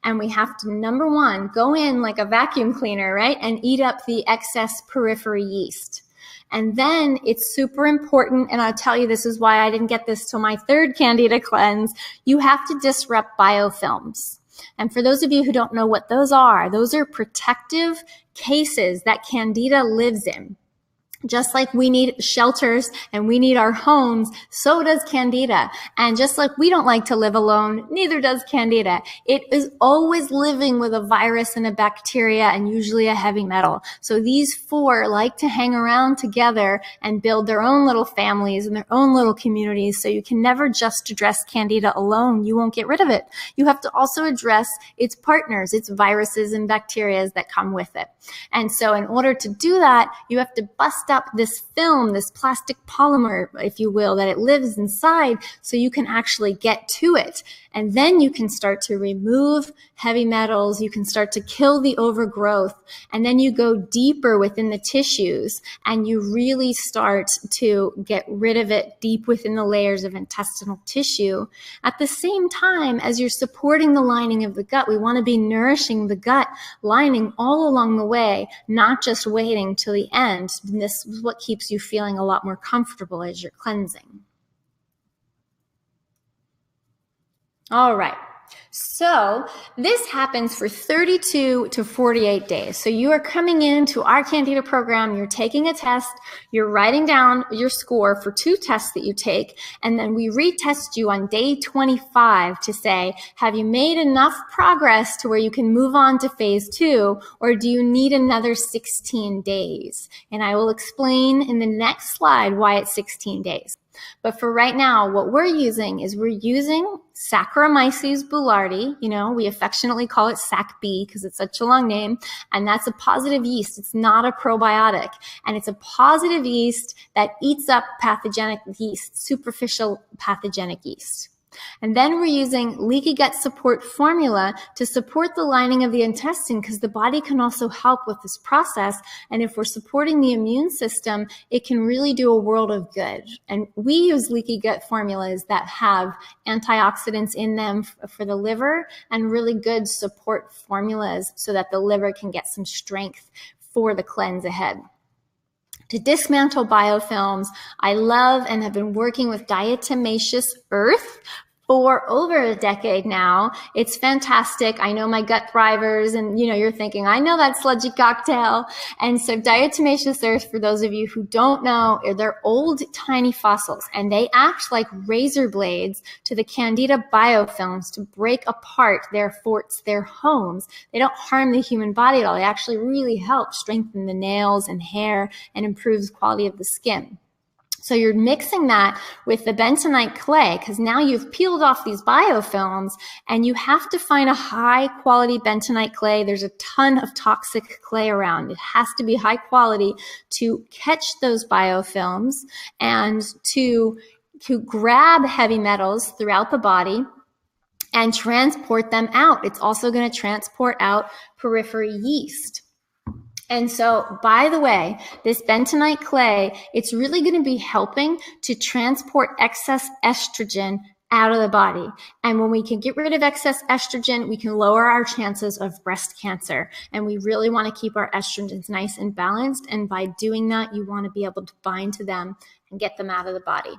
And we have to, number one, go in like a vacuum cleaner, right? And eat up the excess periphery yeast. And then it's super important, and I'll tell you this is why I didn't get this till my third Candida cleanse, you have to disrupt biofilms. And for those of you who don't know what those are protective cases that Candida lives in. Just like we need shelters and we need our homes, so does Candida. And just like we don't like to live alone, neither does Candida. It is always living with a virus and a bacteria and usually a heavy metal. So these four like to hang around together and build their own little families and their own little communities. So you can never just address Candida alone. You won't get rid of it. You have to also address its partners, its viruses and bacteria that come with it. And so in order to do that, you have to bust up this film, this plastic polymer, if you will, that it lives inside so you can actually get to it. And then you can start to remove heavy metals. You can start to kill the overgrowth. And then you go deeper within the tissues and you really start to get rid of it deep within the layers of intestinal tissue. At the same time as you're supporting the lining of the gut, we want to be nourishing the gut lining all along the way, not just waiting till the end. And this is what keeps you feeling a lot more comfortable as you're cleansing. All right. So this happens for 32 to 48 days. So you are coming into our Candida program, you're taking a test, you're writing down your score for 2 tests that you take, and then we retest you on day 25 to say, have you made enough progress to where you can move on to phase 2, or do you need another 16 days? And I will explain in the next slide why it's 16 days. But for right now, what we're using Saccharomyces boulardii. We affectionately call it SAC-B because it's such a long name. And that's a positive yeast. It's not a probiotic. And it's a positive yeast that eats up pathogenic yeast, superficial pathogenic yeast. And then we're using leaky gut support formula to support the lining of the intestine because the body can also help with this process. And if we're supporting the immune system, it can really do a world of good. And we use leaky gut formulas that have antioxidants in them for the liver and really good support formulas so that the liver can get some strength for the cleanse ahead. To dismantle biofilms, I love and have been working with diatomaceous earth for over a decade now. It's fantastic. I know my gut thrivers, and you're thinking, I know that sludgy cocktail. And so diatomaceous earth, for those of you who don't know, they're old tiny fossils, and they act like razor blades to the Candida biofilms to break apart their forts, their homes. They don't harm the human body at all. They actually really help strengthen the nails and hair and improves quality of the skin. So you're mixing that with the bentonite clay because now you've peeled off these biofilms and you have to find a high quality bentonite clay. There's a ton of toxic clay around. It has to be high quality to catch those biofilms and to grab heavy metals throughout the body and transport them out. It's also going to transport out periphery yeast. And so, by the way, this bentonite clay, it's really going to be helping to transport excess estrogen out of the body. And when we can get rid of excess estrogen, we can lower our chances of breast cancer. And we really want to keep our estrogens nice and balanced. And by doing that, you want to be able to bind to them and get them out of the body.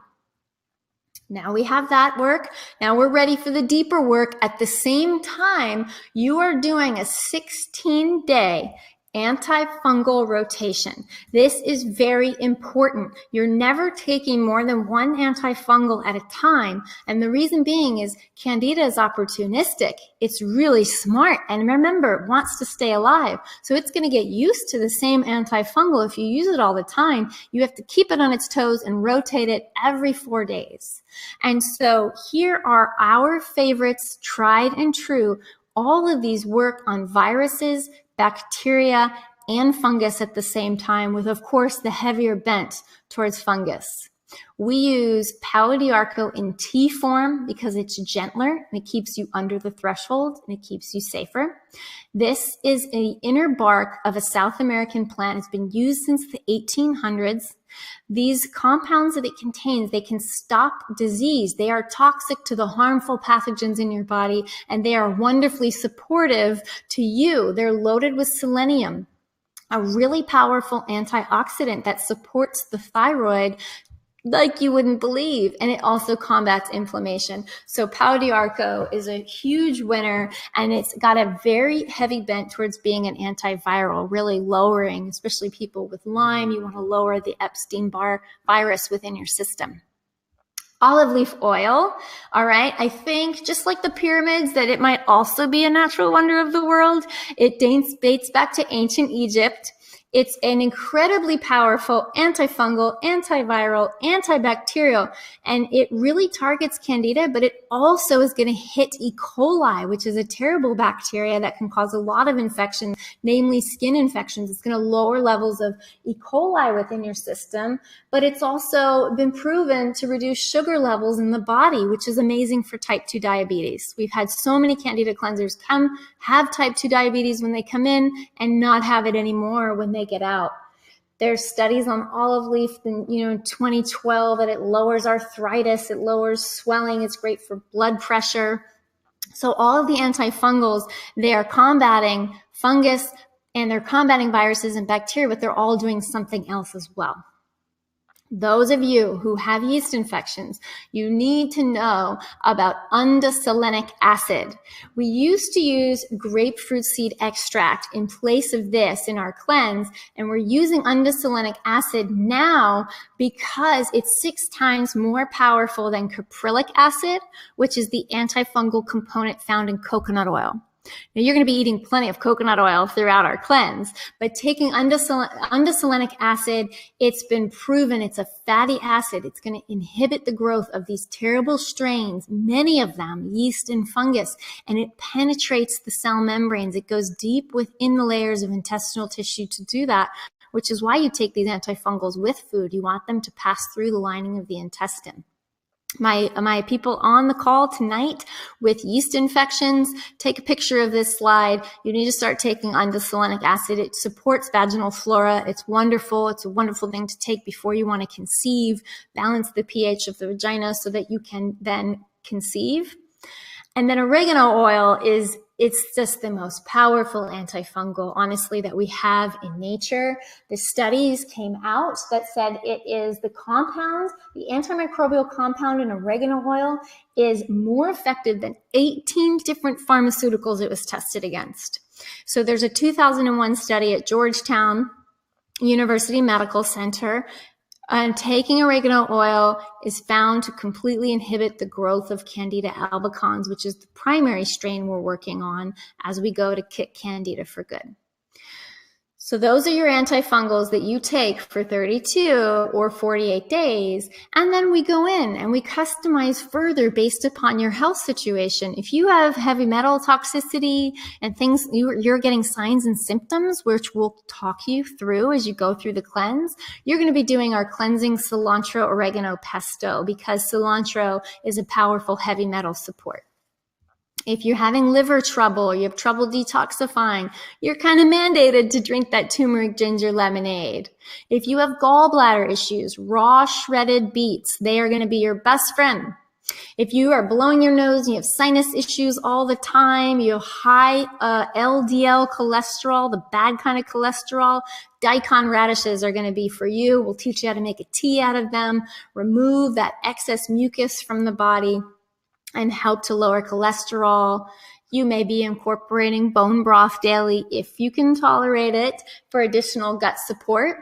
Now we have that work. Now we're ready for the deeper work. At the same time, you are doing a 16-day antifungal rotation. This is very important. You're never taking more than one antifungal at a time. And the reason being is Candida is opportunistic. It's really smart. And remember, it wants to stay alive. So it's going to get used to the same antifungal. If you use it all the time, you have to keep it on its toes and rotate it every 4 days. And so here are our favorites, tried and true. All of these work on viruses, bacteria, and fungus at the same time with, of course, the heavier bent towards fungus. We use Palo d'Arco in tea form because it's gentler and it keeps you under the threshold and it keeps you safer. This is the inner bark of a South American plant. It's been used since the 1800s. These compounds that it contains, they can stop disease. They are toxic to the harmful pathogens in your body, and they are wonderfully supportive to you. They're loaded with selenium, a really powerful antioxidant that supports the thyroid like you wouldn't believe. And it also combats inflammation. So Palo d'Arco is a huge winner, and it's got a very heavy bent towards being an antiviral, really lowering, especially people with Lyme. You want to lower the Epstein-Barr virus within your system. Olive leaf oil, all right? I think just like the pyramids, that it might also be a natural wonder of the world. It dates back to ancient Egypt. It's an incredibly powerful antifungal, antiviral, antibacterial, and it really targets Candida, but it also is going to hit E. coli, which is a terrible bacteria that can cause a lot of infection, namely skin infections. It's going to lower levels of E. coli within your system, but it's also been proven to reduce sugar levels in the body, which is amazing for type 2 diabetes. We've had so many Candida cleansers come, have type 2 diabetes when they come in, and not have it anymore when they get out. There's studies on olive leaf in 2012 that it lowers arthritis, it lowers swelling, it's great for blood pressure. So all of the antifungals, they are combating fungus and they're combating viruses and bacteria, but they're all doing something else as well. Those of you who have yeast infections, you need to know about undesolenic acid. We used to use grapefruit seed extract in place of this in our cleanse, and we're using undesolenic acid now because it's 6 times more powerful than caprylic acid, which is the antifungal component found in coconut oil. Now, you're going to be eating plenty of coconut oil throughout our cleanse, but taking undesolenic acid, it's been proven it's a fatty acid. It's going to inhibit the growth of these terrible strains, many of them yeast and fungus, and it penetrates the cell membranes. It goes deep within the layers of intestinal tissue to do that, which is why you take these antifungals with food. You want them to pass through the lining of the intestine. My people on the call tonight with yeast infections, take a picture of this slide. You need to start taking undesolenic acid. It supports vaginal flora. It's wonderful. It's a wonderful thing to take before you want to conceive, balance the pH of the vagina so that you can then conceive. And then oregano oil it's just the most powerful antifungal, honestly, that we have in nature. The studies came out that said it is the compound, the antimicrobial compound in oregano oil is more effective than 18 different pharmaceuticals it was tested against. So there's a 2001 study at Georgetown University Medical Center, and taking oregano oil is found to completely inhibit the growth of Candida albicans, which is the primary strain we're working on as we go to kick Candida for good. So those are your antifungals that you take for 32 or 48 days. And then we go in and we customize further based upon your health situation. If you have heavy metal toxicity and things, you're getting signs and symptoms, which we'll talk you through as you go through the cleanse, you're going to be doing our cleansing cilantro oregano pesto because cilantro is a powerful heavy metal support. If you're having liver trouble, you have trouble detoxifying, you're kind of mandated to drink that turmeric ginger lemonade. If you have gallbladder issues, raw shredded beets, they are going to be your best friend. If you are blowing your nose and you have sinus issues all the time, you have high LDL cholesterol, the bad kind of cholesterol, daikon radishes are going to be for you. We'll teach you how to make a tea out of them, remove that excess mucus from the body, and help to lower cholesterol. You may be incorporating bone broth daily if you can tolerate it for additional gut support.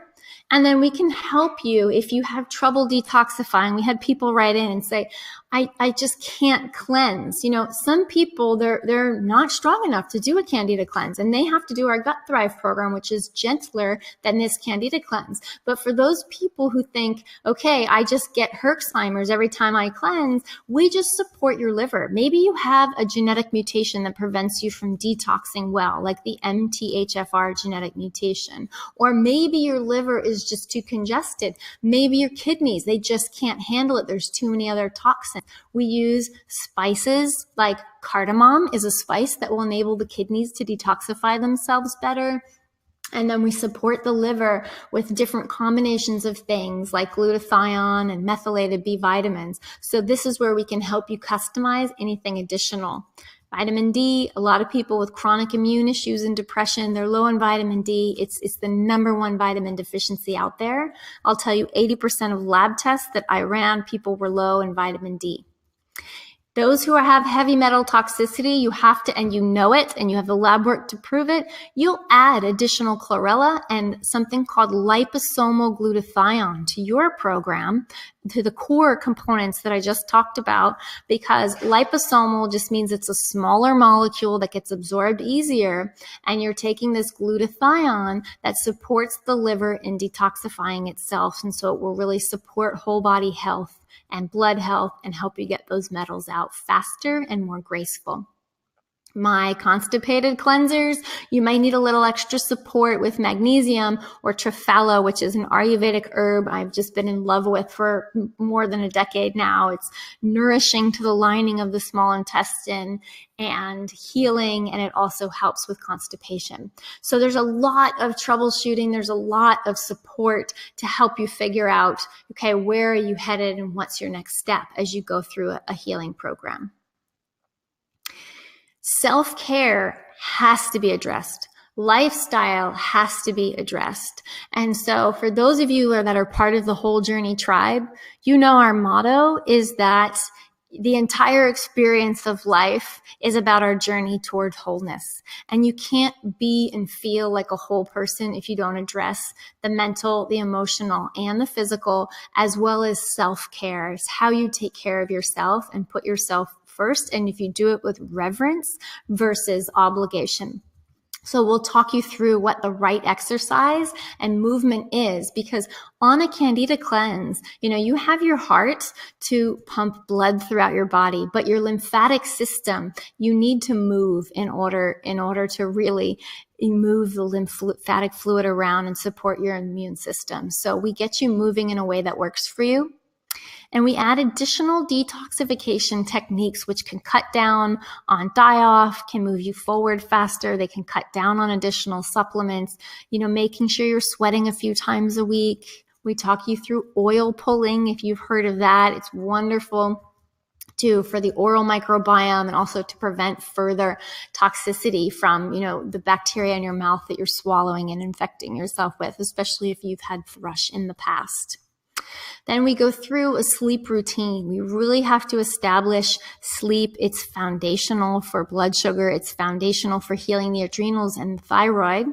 And then we can help you if you have trouble detoxifying. We had people write in and say, I just can't cleanse. You know, some people, they're not strong enough to do a Candida cleanse, and they have to do our Gut Thrive program, which is gentler than this Candida cleanse. But for those people who think, okay, I just get Herxheimer's every time I cleanse, we just support your liver. Maybe you have a genetic mutation that prevents you from detoxing well, like the MTHFR genetic mutation. Or maybe your liver is just too congested. Maybe your kidneys, they just can't handle it. There's too many other toxins. We use spices like cardamom is a spice that will enable the kidneys to detoxify themselves better. And then we support the liver with different combinations of things like glutathione and methylated B vitamins. So this is where we can help you customize anything additional. Vitamin D, a lot of people with chronic immune issues and depression, they're low in vitamin D. It's the #1 vitamin deficiency out there. I'll tell you, 80% of lab tests that I ran, people were low in vitamin D. Those who have heavy metal toxicity, you have to, and you know it, and you have the lab work to prove it, you'll add additional chlorella and something called liposomal glutathione to your program, to the core components that I just talked about, because liposomal just means it's a smaller molecule that gets absorbed easier, and you're taking this glutathione that supports the liver in detoxifying itself, and so it will really support whole body health and blood health and help you get those metals out faster and more graceful. My constipated cleansers, you might need a little extra support with magnesium or triphala, which is an Ayurvedic herb I've just been in love with for more than a decade now. It's nourishing to the lining of the small intestine and healing, and it also helps with constipation. So there's a lot of troubleshooting. There's a lot of support to help you figure out, okay, where are you headed and what's your next step as you go through a healing program. Self-care has to be addressed. Lifestyle has to be addressed. And so for those of you that are part of the Whole Journey tribe, you know our motto is that the entire experience of life is about our journey toward wholeness. And you can't be and feel like a whole person if you don't address the mental, the emotional, and the physical, as well as self-care. It's how you take care of yourself and put yourself first, and if you do it with reverence versus obligation. So we'll talk you through what the right exercise and movement is, because on a Candida cleanse, you have your heart to pump blood throughout your body, but your lymphatic system, you need to move in order to really move the lymphatic fluid around and support your immune system. So we get you moving in a way that works for you. And we add additional detoxification techniques, which can cut down on die-off, can move you forward faster. They can cut down on additional supplements, making sure you're sweating a few times a week. We talk you through oil pulling, if you've heard of that. It's wonderful for the oral microbiome and also to prevent further toxicity from, the bacteria in your mouth that you're swallowing and infecting yourself with, especially if you've had thrush in the past. Then we go through a sleep routine. We really have to establish sleep. It's foundational for blood sugar. It's foundational for healing the adrenals and the thyroid.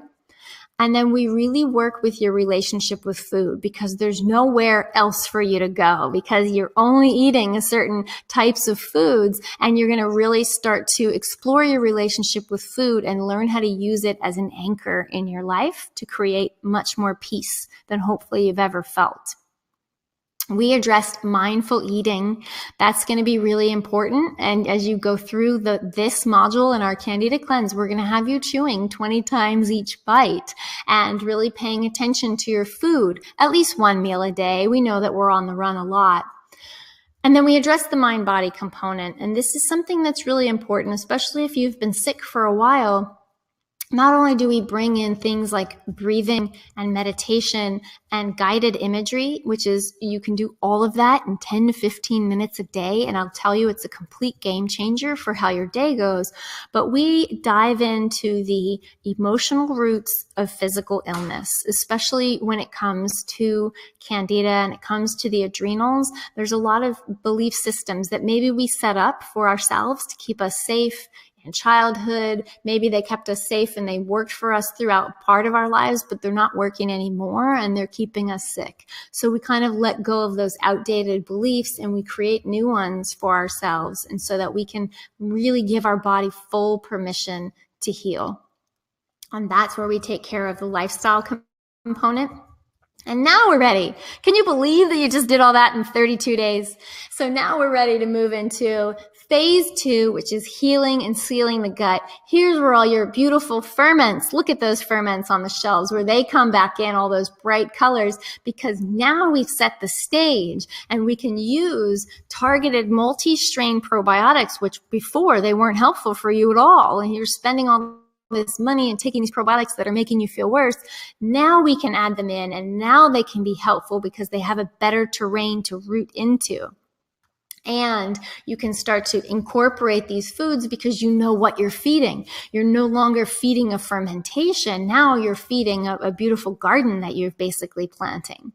And then we really work with your relationship with food, because there's nowhere else for you to go, because you're only eating certain types of foods, and you're going to really start to explore your relationship with food and learn how to use it as an anchor in your life to create much more peace than hopefully you've ever felt. We addressed mindful eating. That's going to be really important. And as you go through this module in our Candida cleanse, we're going to have you chewing 20 times each bite and really paying attention to your food, at least one meal a day. We know that we're on the run a lot. And then we address the mind-body component. And this is something that's really important, especially if you've been sick for a while. Not only do we bring in things like breathing and meditation and guided imagery, which is you can do all of that in 10 to 15 minutes a day, and I'll tell you it's a complete game changer for how your day goes, but we dive into the emotional roots of physical illness, especially when it comes to Candida and it comes to the adrenals. There's a lot of belief systems that maybe we set up for ourselves to keep us safe in childhood. Maybe they kept us safe and they worked for us throughout part of our lives, but they're not working anymore and they're keeping us sick. So we kind of let go of those outdated beliefs and we create new ones for ourselves, and so that we can really give our body full permission to heal. And that's where we take care of the lifestyle component. And now we're ready. Can you believe that you just did all that in 32 days? So now we're ready to move into phase 2, which is healing and sealing the gut. Here's where all your beautiful ferments, look at those ferments on the shelves, where they come back in, all those bright colors, because now we've set the stage and we can use targeted multi-strain probiotics, which before they weren't helpful for you at all. And you're spending all this money and taking these probiotics that are making you feel worse. Now we can add them in, and now they can be helpful because they have a better terrain to root into. And you can start to incorporate these foods because you know what you're feeding. You're no longer feeding a fermentation. Now you're feeding a beautiful garden that you're basically planting.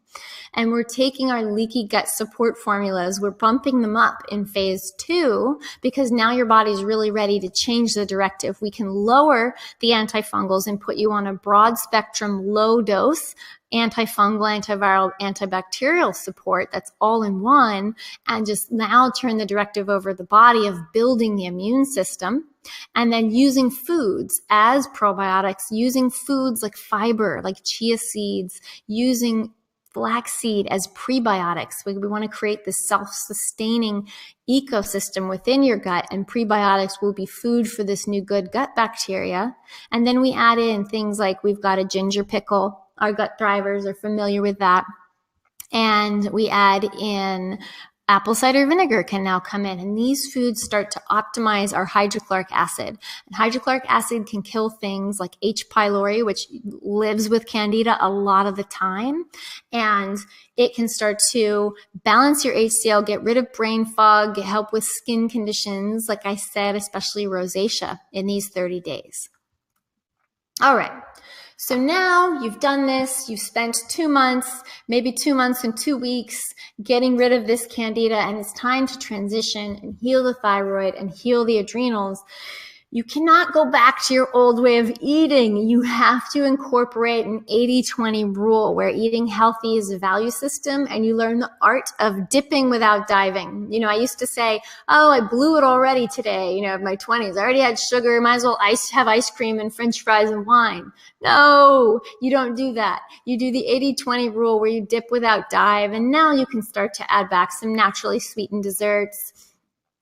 And we're taking our leaky gut support formulas, we're bumping them up in phase 2 because now your body's really ready to change the directive. We can lower the antifungals and put you on a broad spectrum, low dose antifungal, antiviral, antibacterial support that's all in one, and just now turn the directive over the body of building the immune system. And then using foods as probiotics, using foods like fiber, like chia seeds, using flaxseed as prebiotics. We want to create this self-sustaining ecosystem within your gut, and prebiotics will be food for this new good gut bacteria. And then we add in things like, we've got a ginger pickle. Our gut thrivers are familiar with that. And we add in apple cider vinegar can now come in, and these foods start to optimize our hydrochloric acid. And hydrochloric acid can kill things like H. pylori, which lives with Candida a lot of the time, and it can start to balance your HCl, get rid of brain fog, help with skin conditions, like I said, especially rosacea in these 30 days. All right. So now you've done this, you've spent 2 months, maybe 2 months and 2 weeks getting rid of this Candida, and it's time to transition and heal the thyroid and heal the adrenals. You cannot go back to your old way of eating. You have to incorporate an 80-20 rule where eating healthy is a value system, and you learn the art of dipping without diving. You know, I used to say, oh, I blew it already today, in my 20s. I already had sugar, might as well have ice cream and French fries and wine. No, you don't do that. You do the 80-20 rule where you dip without dive, and now you can start to add back some naturally sweetened desserts.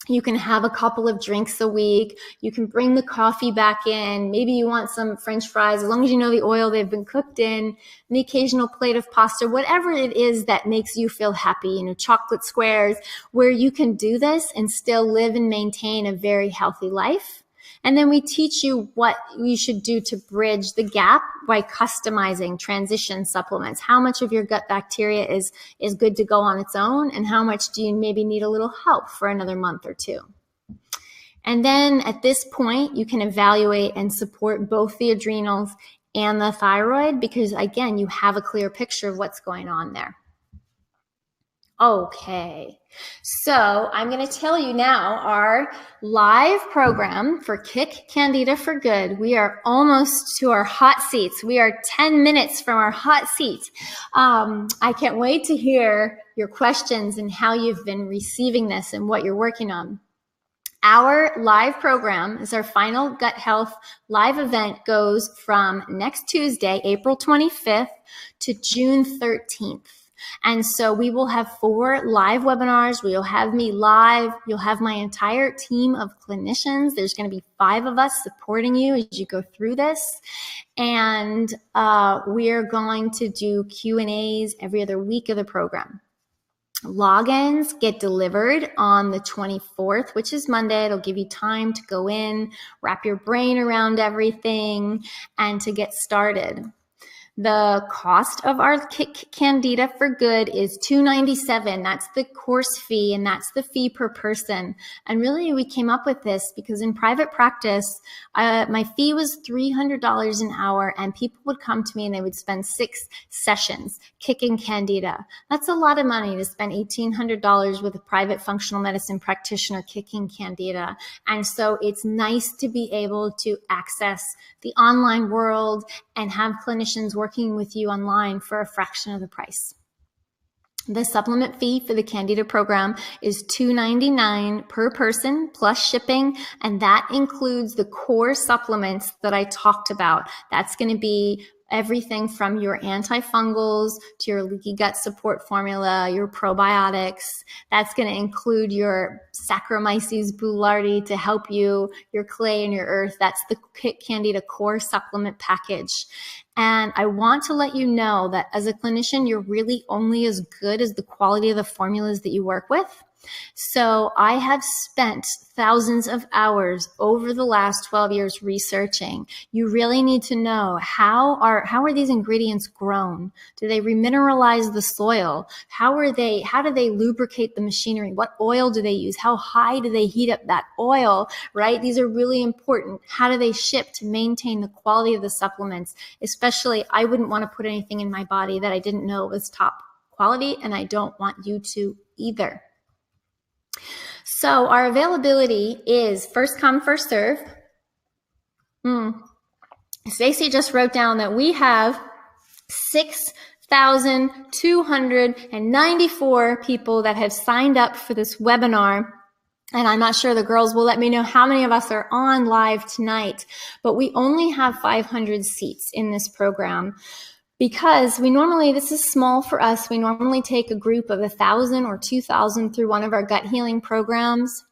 You can have a couple of drinks a week. You can bring the coffee back in. Maybe you want some French fries, as long as you know the oil they've been cooked in, and the occasional plate of pasta, whatever it is that makes you feel happy, chocolate squares, where you can do this and still live and maintain a very healthy life. And then we teach you what you should do to bridge the gap by customizing transition supplements. How much of your gut bacteria is good to go on its own, and how much do you maybe need a little help for another month or two. And then at this point, you can evaluate and support both the adrenals and the thyroid, because again, you have a clear picture of what's going on there. Okay, so I'm going to tell you now our live program for Kick Candida for Good. We are almost to our hot seats. We are 10 minutes from our hot seat. I can't wait to hear your questions and how you've been receiving this and what you're working on. Our live program is our final gut health live event, goes from next Tuesday, April 25th to June 13th. And so we will have 4 live webinars. We'll have me live. You'll have my entire team of clinicians. There's going to be 5 of us supporting you as you go through this. And we're going to do Q&As every other week of the program. Logins get delivered on the 24th, which is Monday. It'll give you time to go in, wrap your brain around everything, and to get started. The cost of our Kick Candida for Good is $297. That's the course fee, and that's the fee per person. And really, we came up with this because in private practice, my fee was $300 an hour, and people would come to me and they would spend 6 sessions kicking Candida. That's a lot of money to spend $1,800 with a private functional medicine practitioner kicking Candida. And so it's nice to be able to access the online world and have clinicians working with you online for a fraction of the price. The supplement fee for the Candida program is $299 per person plus shipping, and that includes the core supplements that I talked about. That's going to be everything from your antifungals to your leaky gut support formula, your probiotics. That's going to include your Saccharomyces boulardii to help you, your clay and your earth. That's the Kick Candida core supplement package. And I want to let you know that as a clinician, you're really only as good as the quality of the formulas that you work with. So I have spent thousands of hours over the last 12 years researching. You really need to know how are these ingredients grown? Do they remineralize the soil? How do they lubricate the machinery? What oil do they use? How high do they heat up that oil, right? These are really important. How do they ship to maintain the quality of the supplements? Especially, I wouldn't want to put anything in my body that I didn't know was top quality, and I don't want you to either. So our availability is first come, first serve. Stacy just wrote down that we have 6,294 people that have signed up for this webinar. And I'm not sure the girls will let me know how many of us are on live tonight, but we only have 500 seats in this program. Because this is small for us, we normally take a group of 1,000 or 2,000 through one of our gut healing programs.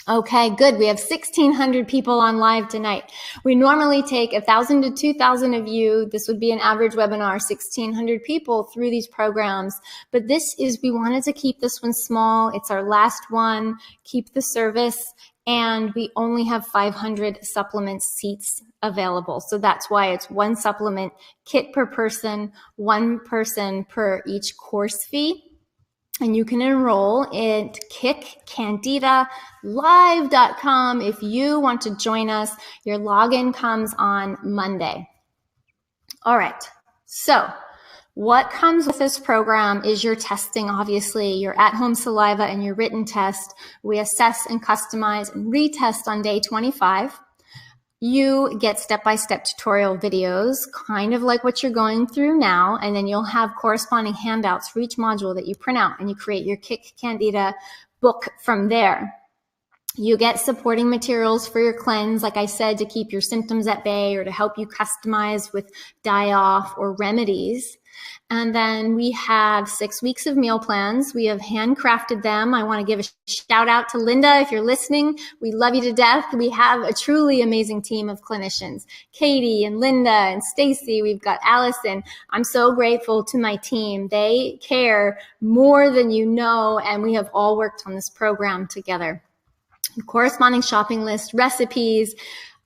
Okay, good. We have 1,600 people on live tonight. We normally take 1,000 to 2,000 of you. This would be an average webinar, 1,600 people through these programs. But we wanted to keep this one small. It's our last one. Keep the service. And we only have 500 supplement seats available. So that's why it's one supplement kit per person, one person per each course fee. And you can enroll at kickcandidalive.com if you want to join us. Your login comes on Monday. All right. So what comes with this program is your testing, obviously, your at-home saliva and your written test. We assess and customize and retest on day 25. You get step-by-step tutorial videos, kind of like what you're going through now, and then you'll have corresponding handouts for each module that you print out, and you create your Kick Candida book from there. You get supporting materials for your cleanse, like I said, to keep your symptoms at bay or to help you customize with die-off or remedies. And then we have 6 weeks of meal plans. We have handcrafted them. I want to give a shout out to Linda. If you're listening, we love you to death. We have a truly amazing team of clinicians, Katie and Linda and Stacy. We've got Allison. I'm so grateful to my team. They care more than you know, and we have all worked on this program together. Corresponding shopping list, recipes.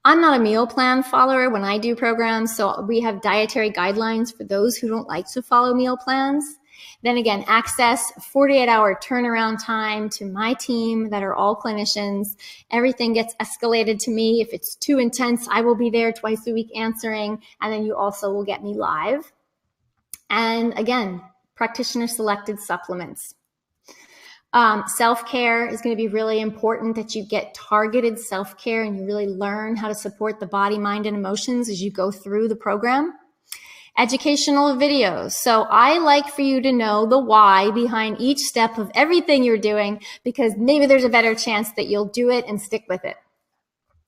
I'm not a meal plan follower when I do programs, so we have dietary guidelines for those who don't like to follow meal plans. Then again, access, 48-hour turnaround time to my team that are all clinicians. Everything gets escalated to me. If it's too intense, I will be there twice a week answering, and then you also will get me live. And again, practitioner-selected supplements. Self-care is going to be really important, that you get targeted self-care and you really learn how to support the body, mind, and emotions as you go through the program. Educational videos. So I like for you to know the why behind each step of everything you're doing, because maybe there's a better chance that you'll do it and stick with it.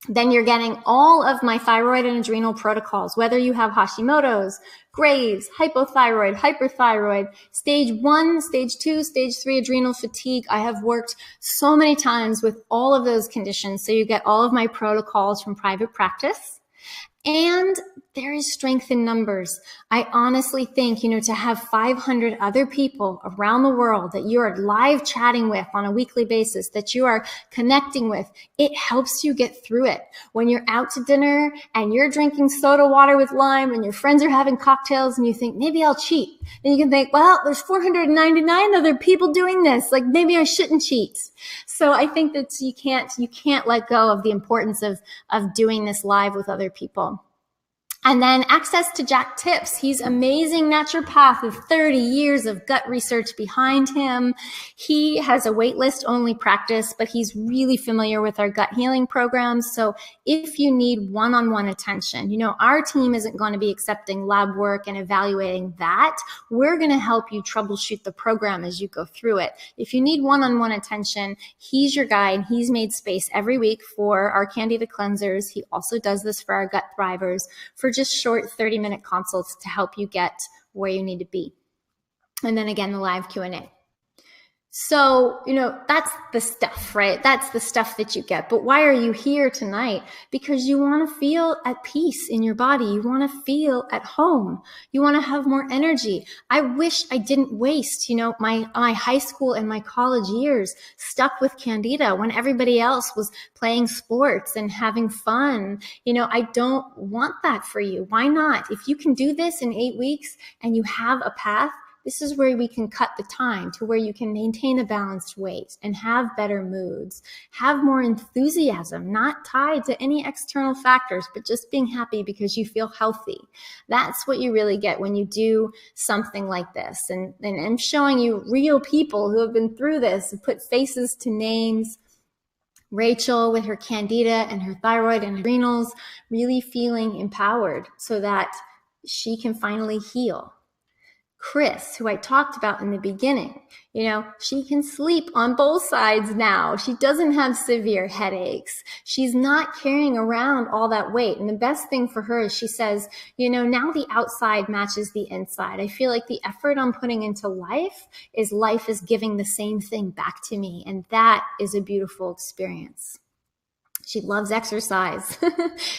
Then you're getting all of my thyroid and adrenal protocols, whether you have Hashimoto's, Graves', hypothyroid, hyperthyroid, stage 1, stage 2, stage 3 adrenal fatigue. I have worked so many times with all of those conditions. So you get all of my protocols from private practice. And there is strength in numbers. I honestly think, to have 500 other people around the world that you are live chatting with on a weekly basis, that you are connecting with, it helps you get through it. When you're out to dinner and you're drinking soda water with lime and your friends are having cocktails and you think, maybe I'll cheat. And you can think, well, there's 499 other people doing this. Like, maybe I shouldn't cheat. So I think that you can't let go of the importance of doing this live with other people. And then access to Jack Tips. He's amazing naturopath with 30 years of gut research behind him. He has a waitlist only practice, but he's really familiar with our gut healing programs. So if you need one-on-one attention, our team isn't going to be accepting lab work and evaluating that. We're going to help you troubleshoot the program as you go through it. If you need one-on-one attention, he's your guy, and he's made space every week for our Candida cleansers. He also does this for our gut thrivers, for just short 30-minute consults to help you get where you need to be. And then again, the live Q&A. So, that's the stuff, right? That's the stuff that you get. But why are you here tonight? Because you want to feel at peace in your body. You want to feel at home. You want to have more energy. I wish I didn't waste, my high school and my college years stuck with Candida when everybody else was playing sports and having fun. I don't want that for you. Why not? If you can do this in 8 weeks and you have a path, this is where we can cut the time to where you can maintain a balanced weight and have better moods, have more enthusiasm, not tied to any external factors, but just being happy because you feel healthy. That's what you really get when you do something like this. And I'm showing you real people who have been through this and put faces to names. Rachel with her Candida and her thyroid and adrenals, really feeling empowered so that she can finally heal. Chris, who I talked about in the beginning, she can sleep on both sides now. She doesn't have severe headaches. She's not carrying around all that weight. And the best thing for her is she says, now the outside matches the inside. I feel like the effort I'm putting into life is giving the same thing back to me. And that is a beautiful experience. She loves exercise.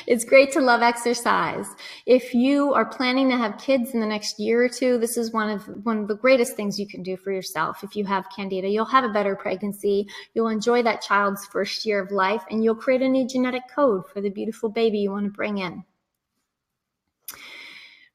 It's great to love exercise. If you are planning to have kids in the next year or two, this is one of the greatest things you can do for yourself. If you have Candida, you'll have a better pregnancy. You'll enjoy that child's first year of life, and you'll create a new genetic code for the beautiful baby you want to bring in.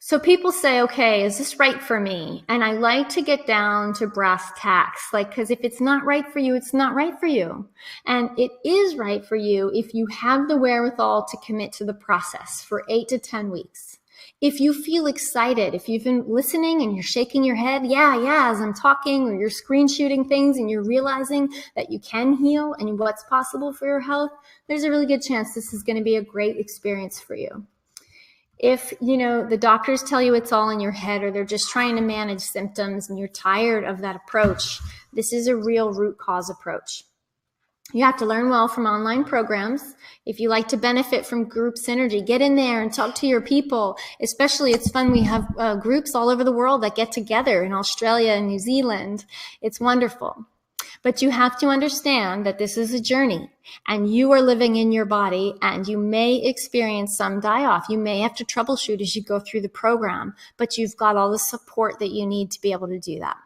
So people say, okay, is this right for me? And I like to get down to brass tacks, because if it's not right for you, it's not right for you. And it is right for you if you have the wherewithal to commit to the process for 8 to 10 weeks. If you feel excited, if you've been listening and you're shaking your head, yeah, as I'm talking, or you're screen shooting things and you're realizing that you can heal and what's possible for your health, there's a really good chance this is going to be a great experience for you. If, the doctors tell you it's all in your head, or they're just trying to manage symptoms and you're tired of that approach, this is a real root cause approach. You have to learn well from online programs. If you like to benefit from group synergy, get in there and talk to your people. Especially, it's fun. We have groups all over the world that get together in Australia and New Zealand. It's wonderful. But you have to understand that this is a journey, and you are living in your body, and you may experience some die-off. You may have to troubleshoot as you go through the program, but you've got all the support that you need to be able to do that.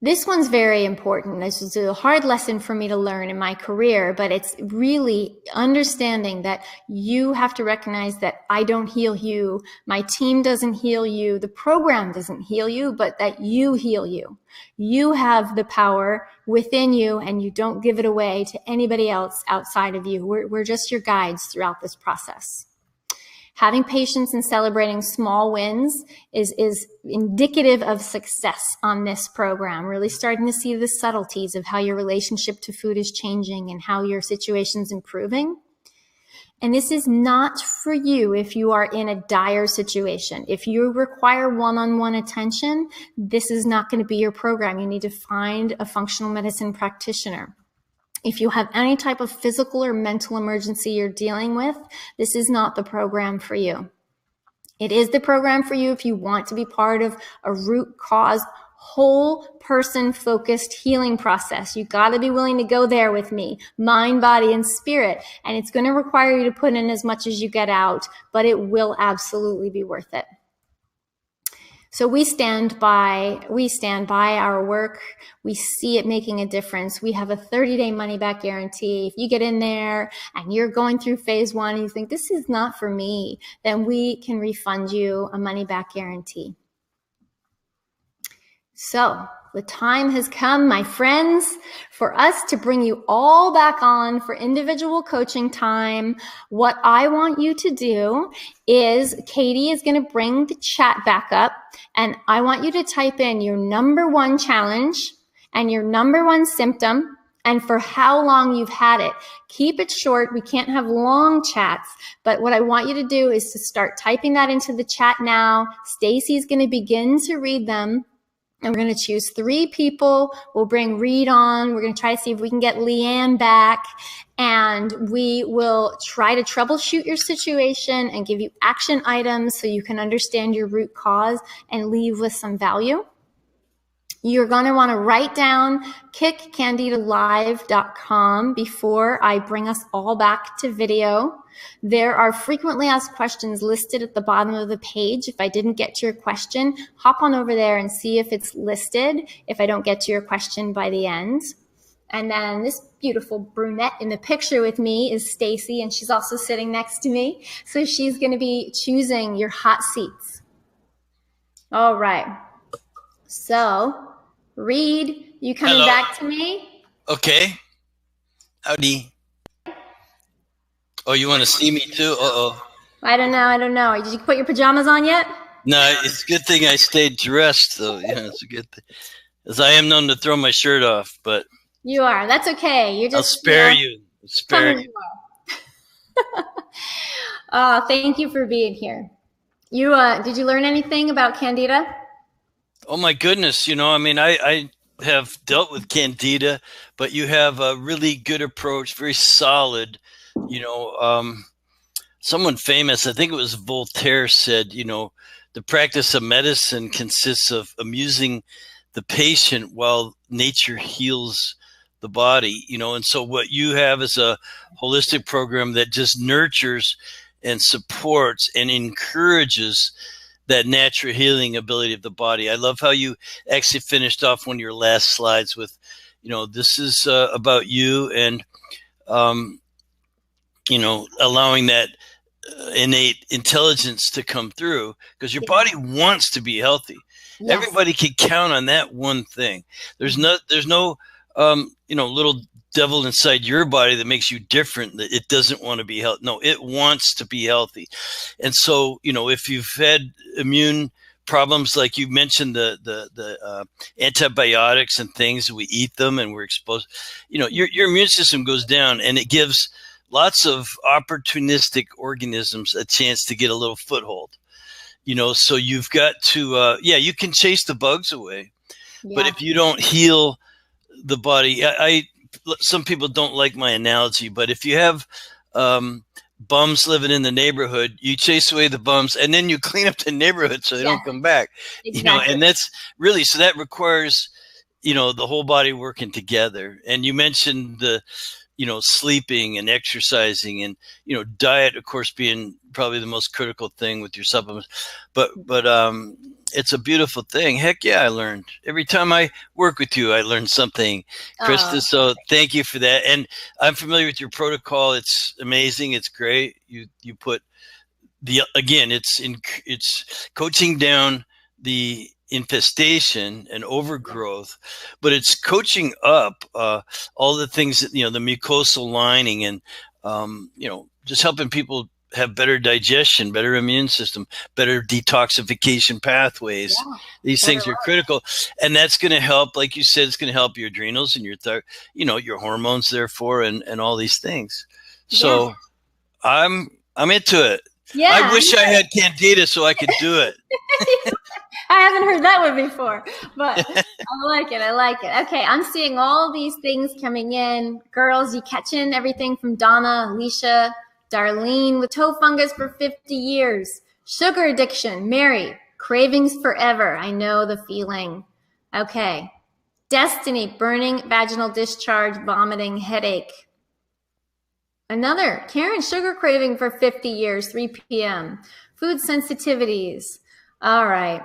This one's very important. This is a hard lesson for me to learn in my career, but it's really understanding that you have to recognize that I don't heal you, my team doesn't heal you, the program doesn't heal you, but that you heal you. You have the power within you, and you don't give it away to anybody else outside of you. We're just your guides throughout this process. Having patience and celebrating small wins is indicative of success on this program, really starting to see the subtleties of how your relationship to food is changing and how your situation's improving. And this is not for you if you are in a dire situation. If you require one-on-one attention, this is not going to be your program. You need to find a functional medicine practitioner. If you have any type of physical or mental emergency you're dealing with, this is not the program for you. It is the program for you if you want to be part of a root cause whole person focused healing process. You got to be willing to go there with me, mind, body, and spirit. And it's going to require you to put in as much as you get out, but it will absolutely be worth it. So we stand by our work. We see it making a difference. We have a 30-day money-back guarantee. If you get in there and you're going through phase 1 and you think this is not for me, then we can refund you a money-back guarantee. So the time has come, my friends, for us to bring you all back on for individual coaching time. What I want you to do is Katie is going to bring the chat back up, and I want you to type in your #1 challenge and your #1 symptom and for how long you've had it. Keep it short. We can't have long chats, but what I want you to do is to start typing that into the chat now. Stacy's going to begin to read them. And we're going to choose 3 people. We'll bring Reed on. We're going to try to see if we can get Leanne back. And we will try to troubleshoot your situation and give you action items so you can understand your root cause and leave with some value. You're going to want to write down kickcandidalive.com before I bring us all back to video. There are frequently asked questions listed at the bottom of the page. If I didn't get to your question, hop on over there and see if it's listed if I don't get to your question by the end. And then this beautiful brunette in the picture with me is Stacy, and she's also sitting next to me. So she's going to be choosing your hot seats. All right. So, Reed, you coming Hello. back to me? Okay. Howdy. Oh, you want to see me too? Uh-oh. I don't know. Did you put your pajamas on yet? No, it's a good thing I stayed dressed, though. Yeah, it's a good thing. As I am known to throw my shirt off, but... You are. That's okay. You're just... I'll spare you. I'll spare you. Thank you for being here. Did you learn anything about Candida? Oh, my goodness. You know, I mean, I have dealt with Candida, but you have a really good approach, very solid. You know, someone famous, I think it was Voltaire, said, you know, the practice of medicine consists of amusing the patient while nature heals the body, you know. And so what you have is a holistic program that just nurtures and supports and encourages that natural healing ability of the body. I love how you actually finished off one of your last slides with, you know, this is about you and, you know, allowing that innate intelligence to come through, because your body wants to be healthy. Yes. Everybody can count on that one thing. There's no, you know, little devil inside your body that makes you different, that it doesn't want to be healthy. No, it wants to be healthy. And so, you know, if you've had immune problems, like you mentioned, the antibiotics and things, we eat them and we're exposed, you know, your immune system goes down, and it gives lots of opportunistic organisms a chance to get a little foothold, you know. So you've got to, yeah, you can chase the bugs away, but if you don't heal the body, some people don't like my analogy, but if you have bums living in the neighborhood, you chase away the bums and then you clean up the neighborhood so they don't come back. Exactly. You know, and that's really, so that requires, you know, the whole body working together. And you mentioned the, you know, sleeping and exercising and, you know, diet, of course, being probably the most critical thing with your supplements. But it's a beautiful thing. Heck yeah, I learned. Every time I work with you, I learn something, Christa. So thank you for that. And I'm familiar with your protocol. It's amazing. It's great. You put again, it's coaching down the infestation and overgrowth, but it's coaching up all the things that, you know, the mucosal lining and, you know, just helping people have better digestion, better immune system, better detoxification pathways. Yeah, these things are critical. And that's going to help, like you said, it's going to help your adrenals and your, you know, your hormones, therefore, and all these things. So I'm into it. Yeah, I wish I had Candida so I could do it. I haven't heard that one before, but I like it. I like it. Okay, I'm seeing all these things coming in. Girls, you catching everything from Donna, Alicia, Darlene with toe fungus for 50 years. Sugar addiction, Mary, cravings forever. I know the feeling. Okay. Destiny, burning, vaginal discharge, vomiting, headache. Another, Karen, sugar craving for 50 years, 3 p.m. Food sensitivities. All right.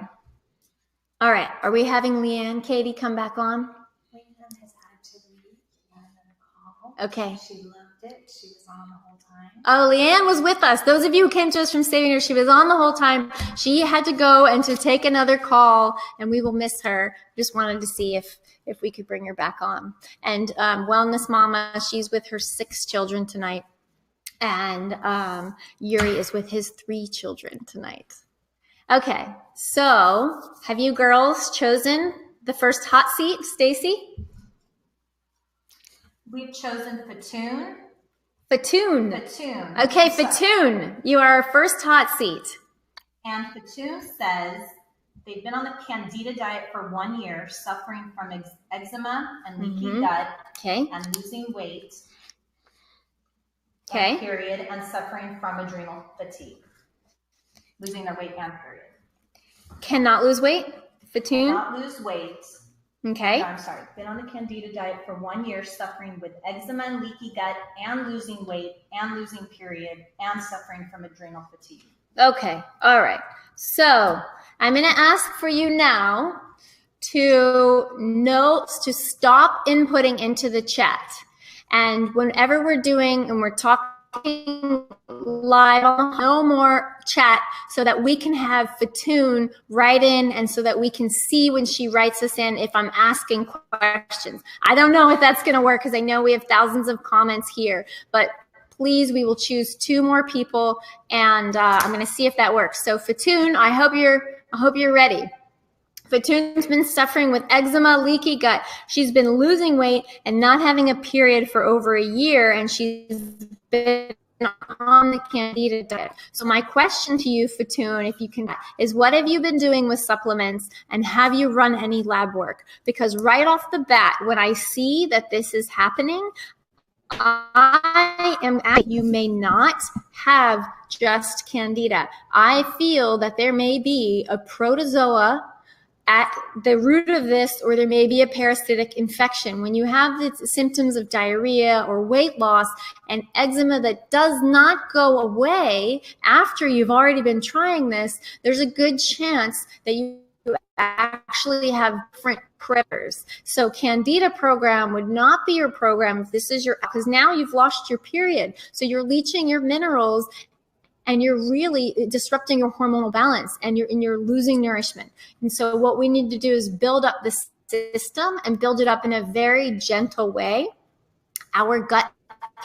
All right. Are we having Leanne, Katie, come back on? Leanne has had to leave. Okay. She loved it. She was on the whole time. Oh, Leanne was with us. Those of you who came to us from Saving Her, she was on the whole time. She had to go and to take another call, and we will miss her. Just wanted to see if we could bring her back on. And Wellness Mama, she's with her 6 children tonight. And Yuri is with his 3 children tonight. Okay, so have you girls chosen the first hot seat, Stacy? We've chosen Fatoon. Fatoon. Fatoon. Okay, Fatoon, you are our first hot seat. And Fatoon says they've been on the Candida diet for 1 year, suffering from eczema and leaky gut, and losing weight. Period, and suffering from adrenal fatigue. Losing their weight and period. Cannot lose weight, Fatoon? Cannot lose weight. Okay. No, I'm sorry. Been on the Candida diet for 1 year, suffering with eczema and leaky gut, and losing weight, and losing period, and suffering from adrenal fatigue. Okay. All right. So I'm going to ask for you now to stop inputting into the chat. And whenever we're doing and we're talking live, no more chat, so that we can have Fatoon write in, and so that we can see when she writes us in if I'm asking questions. I don't know if that's going to work, because I know we have thousands of comments here, but please, we will choose 2 more people, and I'm going to see if that works. So Fatoon, I hope you're ready. Fatoon's been suffering with eczema, leaky gut. She's been losing weight and not having a period for over a year, and she's been on the Candida diet. So my question to you, Fatoon, if you can, is what have you been doing with supplements, and have you run any lab work? Because right off the bat, when I see that this is happening, you may not have just Candida. I feel that there may be a protozoa at the root of this, or there may be a parasitic infection. When you have the symptoms of diarrhea or weight loss and eczema that does not go away after you've already been trying this, there's a good chance that you actually have different predators. So Candida program would not be your program if this is because now you've lost your period. So you're leaching your minerals, and you're really disrupting your hormonal balance, and you're losing nourishment. And so what we need to do is build up the system and build it up in a very gentle way. Our Gut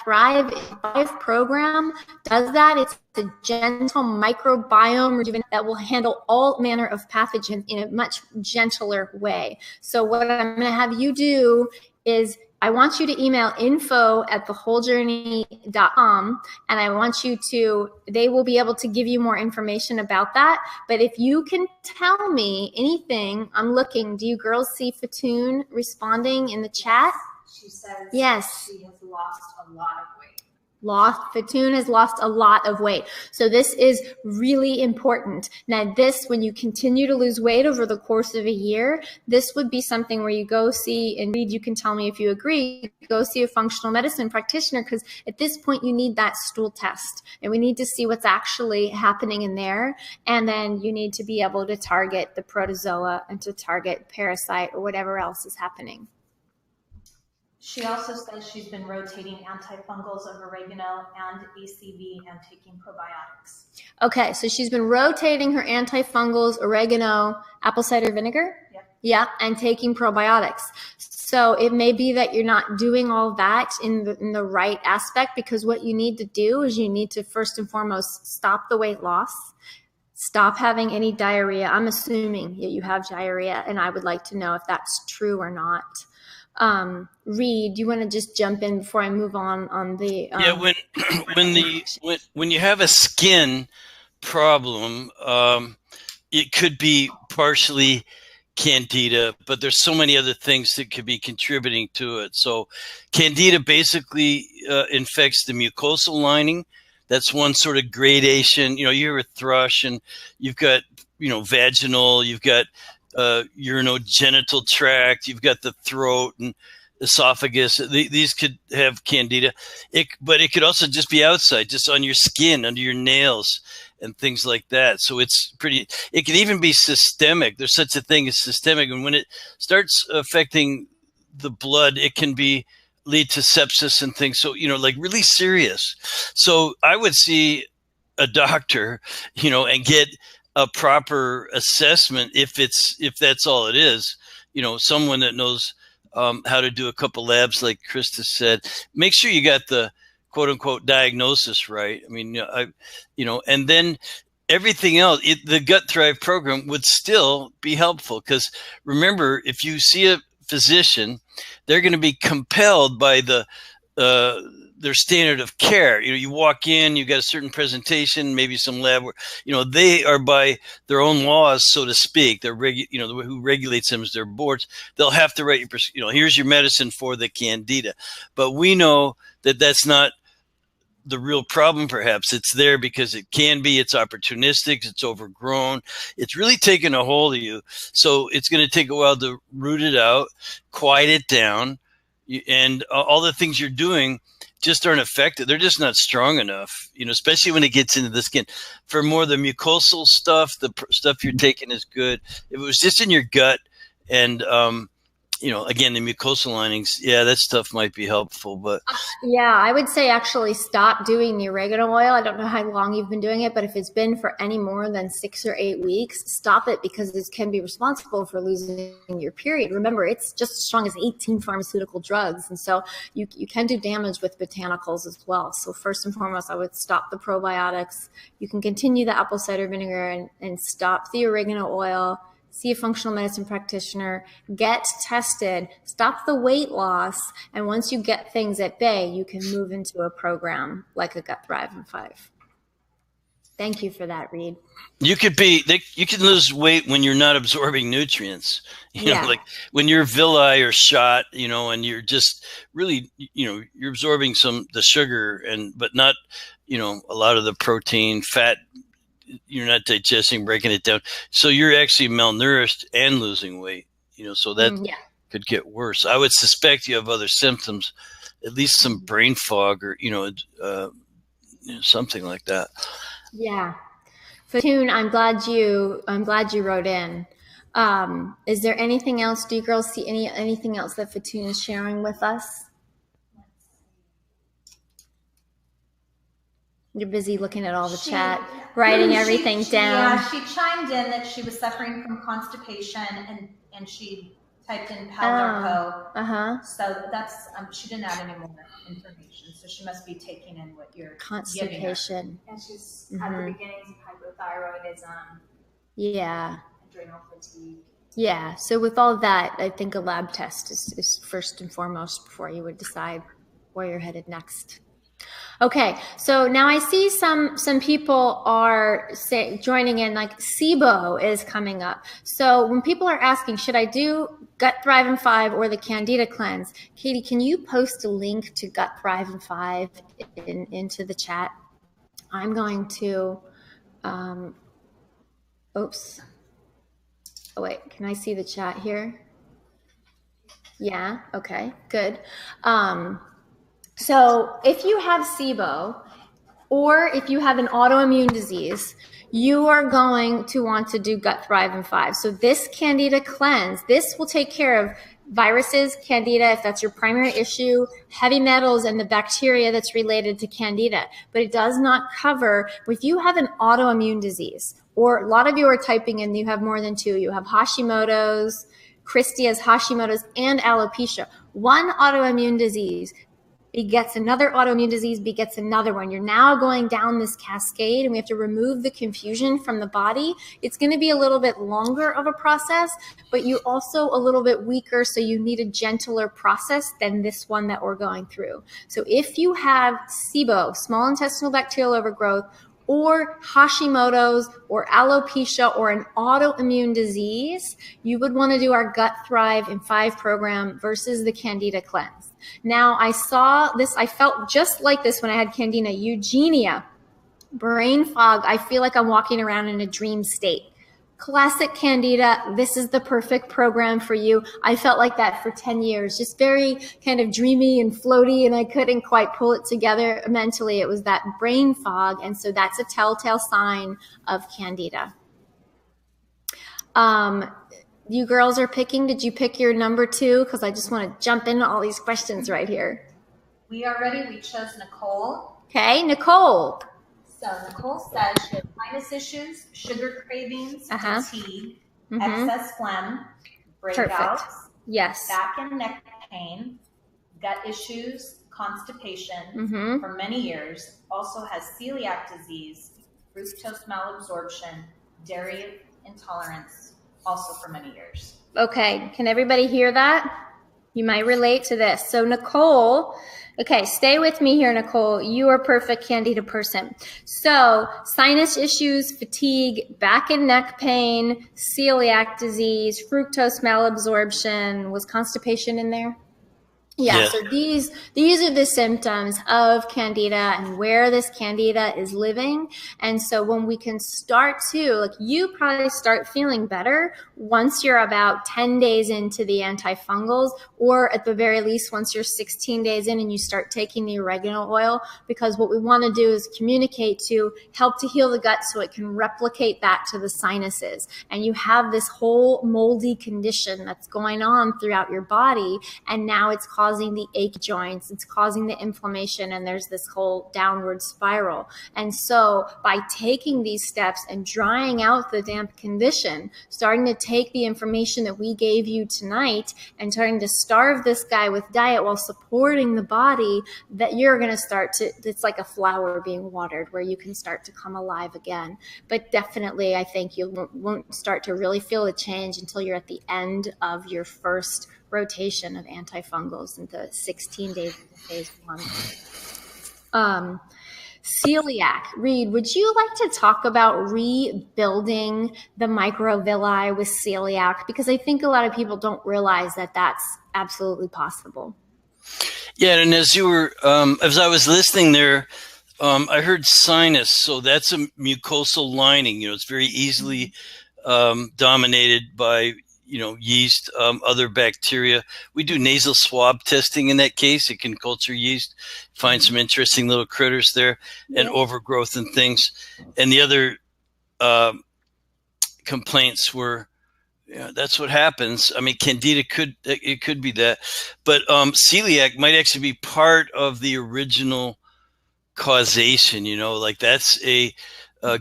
Thrive program does that. It's a gentle microbiome rejuvenation that will handle all manner of pathogens in a much gentler way. So what I'm going to have you do is I want you to email info@thewholejourney.com, and I want you they will be able to give you more information about that. But if you can tell me anything, I'm looking. Do you girls see Fatoon responding in the chat? She says yes. She has lost a lot of weight. Fatoon has lost a lot of weight. So this is really important. Now when you continue to lose weight over the course of a year, this would be something where you go see, and Reed, you can tell me if you agree, go see a functional medicine practitioner, because at this point you need that stool test, and we need to see what's actually happening in there. And then you need to be able to target the protozoa and to target parasite or whatever else is happening. She also says she's been rotating antifungals of oregano and ACV and taking probiotics. Okay, so she's been rotating her antifungals, oregano, apple cider vinegar? Yep. Yeah, and taking probiotics. So it may be that you're not doing all that in the right aspect, because what you need to do is you need to first and foremost stop the weight loss, stop having any diarrhea. I'm assuming that you have diarrhea, and I would like to know if that's true or not. Reed, do you want to just jump in before I move on the when you have a skin problem, it could be partially Candida, but there's so many other things that could be contributing to it. So Candida basically infects the mucosal lining. That's one sort of gradation. You hear a thrush, and you've got vaginal, you've got urinogenital tract. You've got the throat and esophagus. These could have Candida. But it could also just be outside, just on your skin, under your nails, and things like that. So it's pretty. It can even be systemic. There's such a thing as systemic, and when it starts affecting the blood, it can lead to sepsis and things. So like really serious. So I would see a doctor, and get a proper assessment if that's all it is. Someone that knows how to do a couple labs, like Christa said. Make sure you got the quote unquote diagnosis right. I mean, and then everything else, the Gut Thrive program would still be helpful, because remember, if you see a physician, they're going to be compelled by their standard of care. You walk in, you got a certain presentation, maybe some lab work. They are, by their own laws, so to speak, they're who regulates them is their boards. They'll have to write here's your medicine for the Candida. But we know that that's not the real problem. Perhaps it's there because it's opportunistic, it's overgrown, it's really taken a hold of you. So it's going to take a while to root it out, quiet it down, and all the things you're doing just aren't effective. They're just not strong enough, especially when it gets into the skin. For more of the mucosal stuff, the stuff you're taking is good. If it was just in your gut and again, the mucosal linings, that stuff might be helpful. But yeah, I would say actually stop doing the oregano oil. I don't know how long you've been doing it, but if it's been for any more than 6 or 8 weeks, stop it, because this can be responsible for losing your period. Remember, it's just as strong as 18 pharmaceutical drugs. And so you can do damage with botanicals as well. So first and foremost, I would stop the probiotics. You can continue the apple cider vinegar and stop the oregano oil. See a functional medicine practitioner, get tested, stop the weight loss, and once you get things at bay, you can move into a program like a Gut Thrive in 5. Thank you for that, Reed. You can lose weight when you're not absorbing nutrients. You know, like when you're villi or shot, and you're just really, you're absorbing the sugar but not, a lot of the protein, fat. You're not digesting, breaking it down. So you're actually malnourished and losing weight, so that could get worse. I would suspect you have other symptoms, at least some brain fog or, something like that. Yeah. Fatun, I'm glad you wrote in. Is there anything else? Do you girls see anything else that Fatun is sharing with us? You're busy looking at all the chat, writing everything down. Yeah, she chimed in that she was suffering from constipation, and she typed in Paldarco. So that's she didn't add any more information. So she must be taking in what you're constipation. And she's at the beginnings of hypothyroidism. Yeah. Adrenal fatigue. Yeah. So with all that, I think a lab test is first and foremost before you would decide where you're headed next. Okay, so now I see some people are joining in, like SIBO is coming up. So when people are asking, should I do Gut Thrive in 5 or the Candida cleanse? Katie, can you post a link to Gut Thrive in 5 into the chat? I'm going to, oops. Oh wait, can I see the chat here? Yeah, okay, good. So if you have SIBO or if you have an autoimmune disease, you are going to want to do Gut Thrive in 5. So this Candida cleanse, this will take care of viruses, Candida, if that's your primary issue, heavy metals, and the bacteria that's related to Candida. But it does not cover, if you have an autoimmune disease, or a lot of you are typing in, you have more than 2, you have Hashimoto's, Christa has Hashimoto's, and alopecia. One autoimmune disease begets another autoimmune disease, begets another one. You're now going down this cascade, and we have to remove the confusion from the body. It's going to be a little bit longer of a process, but you're also a little bit weaker, so you need a gentler process than this one that we're going through. So if you have SIBO, small intestinal bacterial overgrowth, or Hashimoto's, or alopecia, or an autoimmune disease, you would want to do our Gut Thrive in 5 program versus the Candida cleanse. Now, I saw this, I felt just like this when I had Candida, Eugenia, brain fog. I feel like I'm walking around in a dream state. classic Candida, this is the perfect program for you. I felt like that for 10 years, just very kind of dreamy and floaty, and I couldn't quite pull it together mentally. It was that brain fog, and so that's a telltale sign of Candida. You girls are picking. Did you pick your number 2? Because I just want to jump into all these questions right here. We are ready. We chose Nicole. Okay, Nicole. So Nicole says she has sinus issues, sugar cravings, fatigue, excess phlegm, breakouts, back and neck pain, gut issues, constipation for many years. Also has celiac disease, fructose malabsorption, dairy intolerance, also for many years. Okay, can everybody hear that? You might relate to this. So Nicole, okay, stay with me here, Nicole. You are a perfect Candida person. So sinus issues, fatigue, back and neck pain, celiac disease, fructose malabsorption. Was constipation in there? Yeah, so these are the symptoms of Candida and where this Candida is living. And so when we can start to, like, you probably start feeling better once you're about 10 days into the antifungals, or at the very least once you're 16 days in and you start taking the oregano oil, because what we want to do is communicate to help to heal the gut so it can replicate that to the sinuses. And you have this whole moldy condition that's going on throughout your body, and now it's causing the ache joints, it's causing the inflammation, and there's this whole downward spiral. And so by taking these steps and drying out the damp condition, starting to take the information that we gave you tonight and starting to starve this guy with diet while supporting the body, that you're going to start to, it's like a flower being watered where you can start to come alive again. But definitely, I think you won't start to really feel a change until you're at the end of your first rotation of antifungals in the 16 days of phase 1. Celiac. Reed, would you like to talk about rebuilding the microvilli with celiac? Because I think a lot of people don't realize that that's absolutely possible. Yeah, and as you were, as I was listening there, I heard sinus. So that's a mucosal lining. You know, it's very easily dominated by, you know, yeast, other bacteria. We do nasal swab testing in that case. It can culture yeast, find some interesting little critters there, and overgrowth and things. And the other complaints were, that's what happens. I mean, Candida could be that, but celiac might actually be part of the original causation. You know, like that's a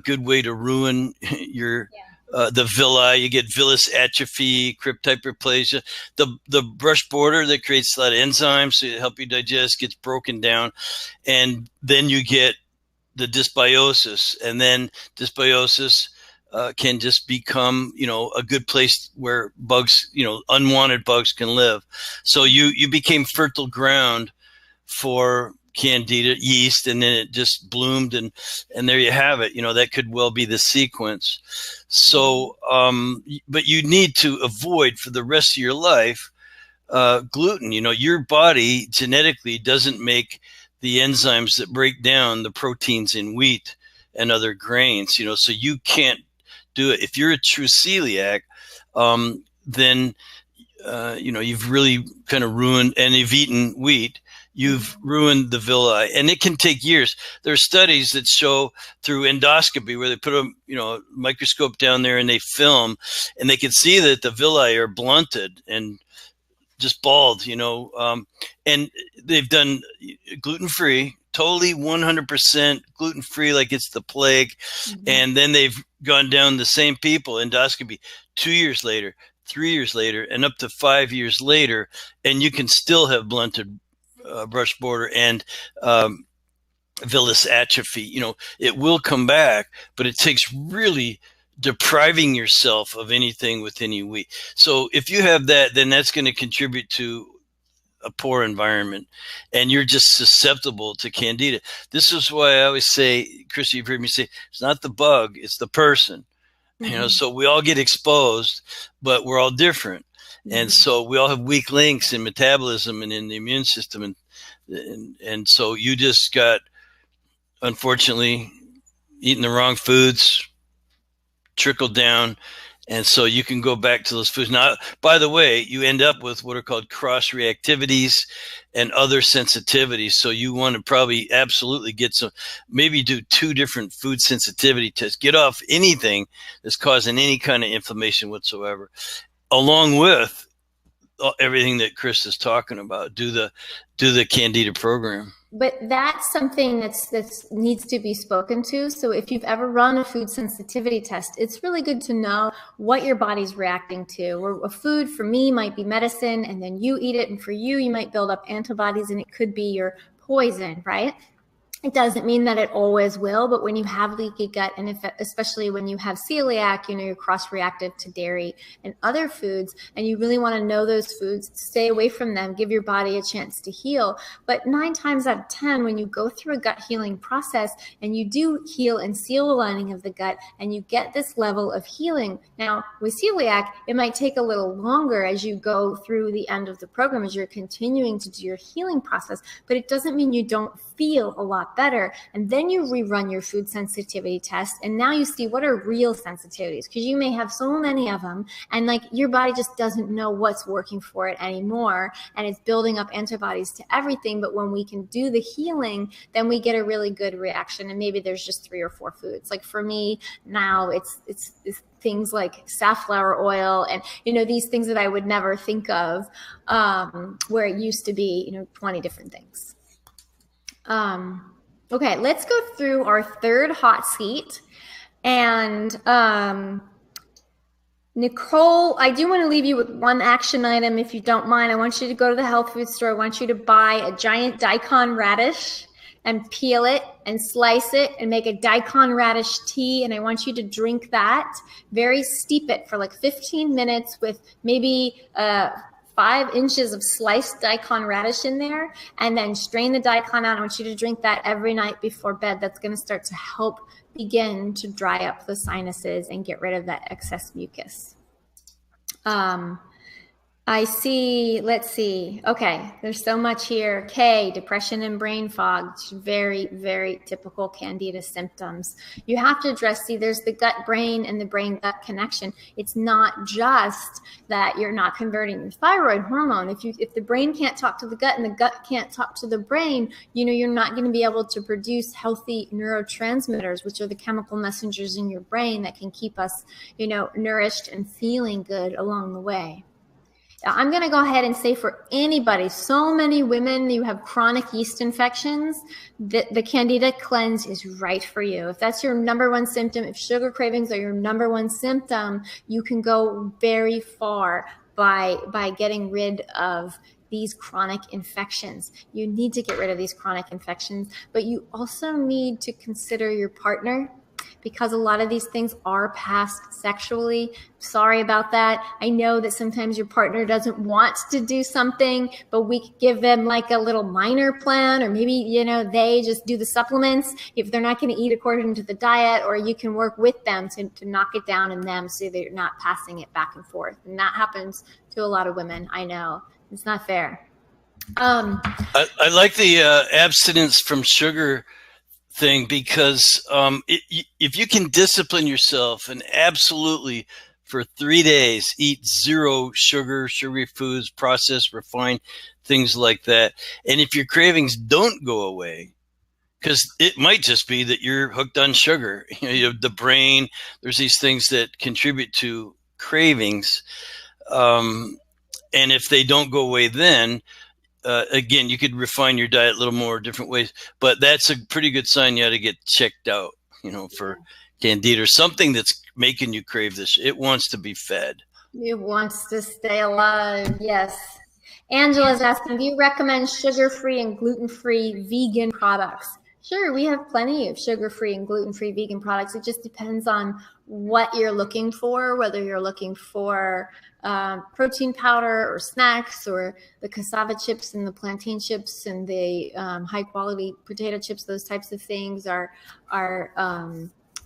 good way to ruin your the villi. You get villus atrophy, crypt hyperplasia. The brush border that creates a lot of enzymes to help you digest gets broken down, and then you get the dysbiosis, and then dysbiosis can just become, you know, a good place where bugs, you know, unwanted bugs can live. So you became fertile ground for Candida yeast, and then it just bloomed, and there you have it. You know, that could well be the sequence. So, but you need to avoid for the rest of your life gluten. You know, your body genetically doesn't make the enzymes that break down the proteins in wheat and other grains. You know, so you can't do it. If you're a true celiac, then you know, you've really kind of ruined, and you've eaten wheat, you've ruined the villi, and it can take years. There are studies that show through endoscopy where they put a, you know, microscope down there and they film, and they can see that the villi are blunted and just bald, you know, and they've done gluten-free, totally 100% gluten-free, like it's the plague. And then they've gone down the same people, endoscopy, 2 years later, 3 years later, and up to 5 years later, and you can still have blunted brush border and villus atrophy. You know, it will come back, but it takes really depriving yourself of anything with any wheat. So if you have that, then that's going to contribute to a poor environment, and you're just susceptible to Candida. This is why I always say, Christa, you've heard me say, it's not the bug, it's the person. You know, so we all get exposed, but we're all different. And so we all have weak links in metabolism and in the immune system. And so you just got, unfortunately, eating the wrong foods, trickled down, And so you can go back to those foods. Now, by the way, you end up with what are called cross reactivities and other sensitivities. So you want to probably absolutely get some, maybe do 2 different food sensitivity tests, get off anything that's causing any kind of inflammation whatsoever, along with everything that Chris is talking about. Do the Candida program. But that's something that's needs to be spoken to. So if you've ever run a food sensitivity test, it's really good to know what your body's reacting to. Or a food for me might be medicine, and then you eat it, and for you, you might build up antibodies, and it could be your poison, right? It doesn't mean that it always will, but when you have leaky gut, and especially when you have celiac, you're cross-reactive to dairy and other foods, and you really want to know those foods, stay away from them, give your body a chance to heal. But 9 times out of 10, when you go through a gut healing process and you do heal and seal the lining of the gut, and you get this level of healing. Now, with celiac, it might take a little longer as you go through the end of the program, as you're continuing to do your healing process, but it doesn't mean you don't feel a lot better. And then you rerun your food sensitivity test, and now you see what are real sensitivities, because you may have so many of them, and like your body just doesn't know what's working for it anymore, and it's building up antibodies to everything. But when we can do the healing, then we get a really good reaction, and maybe there's just 3 or 4 foods. Like for me now, it's things like safflower oil and these things that I would never think of, where it used to be 20 different things. Okay, let's go through our 3rd hot seat. And Nicole, I do want to leave you with one action item, if you don't mind. I want you to go to the health food store. I want you to buy a giant daikon radish and peel it and slice it and make a daikon radish tea. And I want you to drink that, steep it for like 15 minutes with maybe 5 inches of sliced daikon radish in there, and then strain the daikon out. I want you to drink that every night before bed. That's going to start to help begin to dry up the sinuses and get rid of that excess mucus. I see, let's see. Okay, there's so much here. K, depression and brain fog, very, very typical Candida symptoms. You have to address, there's the gut-brain and the brain-gut connection. It's not just that you're not converting your thyroid hormone. If the brain can't talk to the gut and the gut can't talk to the brain, you're not going to be able to produce healthy neurotransmitters, which are the chemical messengers in your brain that can keep us, nourished and feeling good along the way. I'm going to go ahead and say for anybody, so many women, you have chronic yeast infections, the Candida cleanse is right for you. If that's your #1 symptom, if sugar cravings are your #1 symptom, you can go very far by getting rid of these chronic infections. You need to get rid of these chronic infections, but you also need to consider your partner, because a lot of these things are passed sexually. Sorry about that. I know that sometimes your partner doesn't want to do something, but we could give them like a little minor plan, or maybe, they just do the supplements if they're not going to eat according to the diet, or you can work with them to knock it down in them so that you're not passing it back and forth. And that happens to a lot of women. I know it's not fair. I like the abstinence from sugar thing, because if you can discipline yourself and absolutely for 3 days eat 0 sugar, sugary foods, processed, refined, things like that, and if your cravings don't go away, because it might just be that you're hooked on sugar, you have the brain, there's these things that contribute to cravings, and if they don't go away, then again, you could refine your diet a little more different ways, but that's a pretty good sign you ought to get checked out, for Candida or something that's making you crave this. It wants to be fed. It wants to stay alive. Yes. Angela's asking, do you recommend sugar-free and gluten-free vegan products? Sure, we have plenty of sugar-free and gluten-free vegan products. It just depends on what you're looking for, whether you're looking for protein powder or snacks, or the cassava chips and the plantain chips and the high-quality potato chips. Those types of things are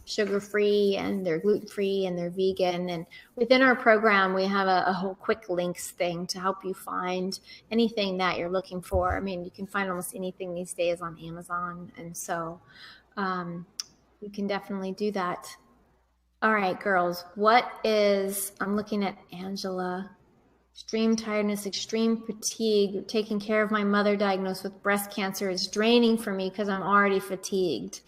sugar-free, and they're gluten-free, and they're vegan. And within our program, we have a whole quick links thing to help you find anything that you're looking for. I mean, you can find almost anything these days on Amazon. And so you can definitely do that. All right, girls, I'm looking at Angela. Extreme tiredness, extreme fatigue, taking care of my mother diagnosed with breast cancer is draining for me because I'm already fatigued.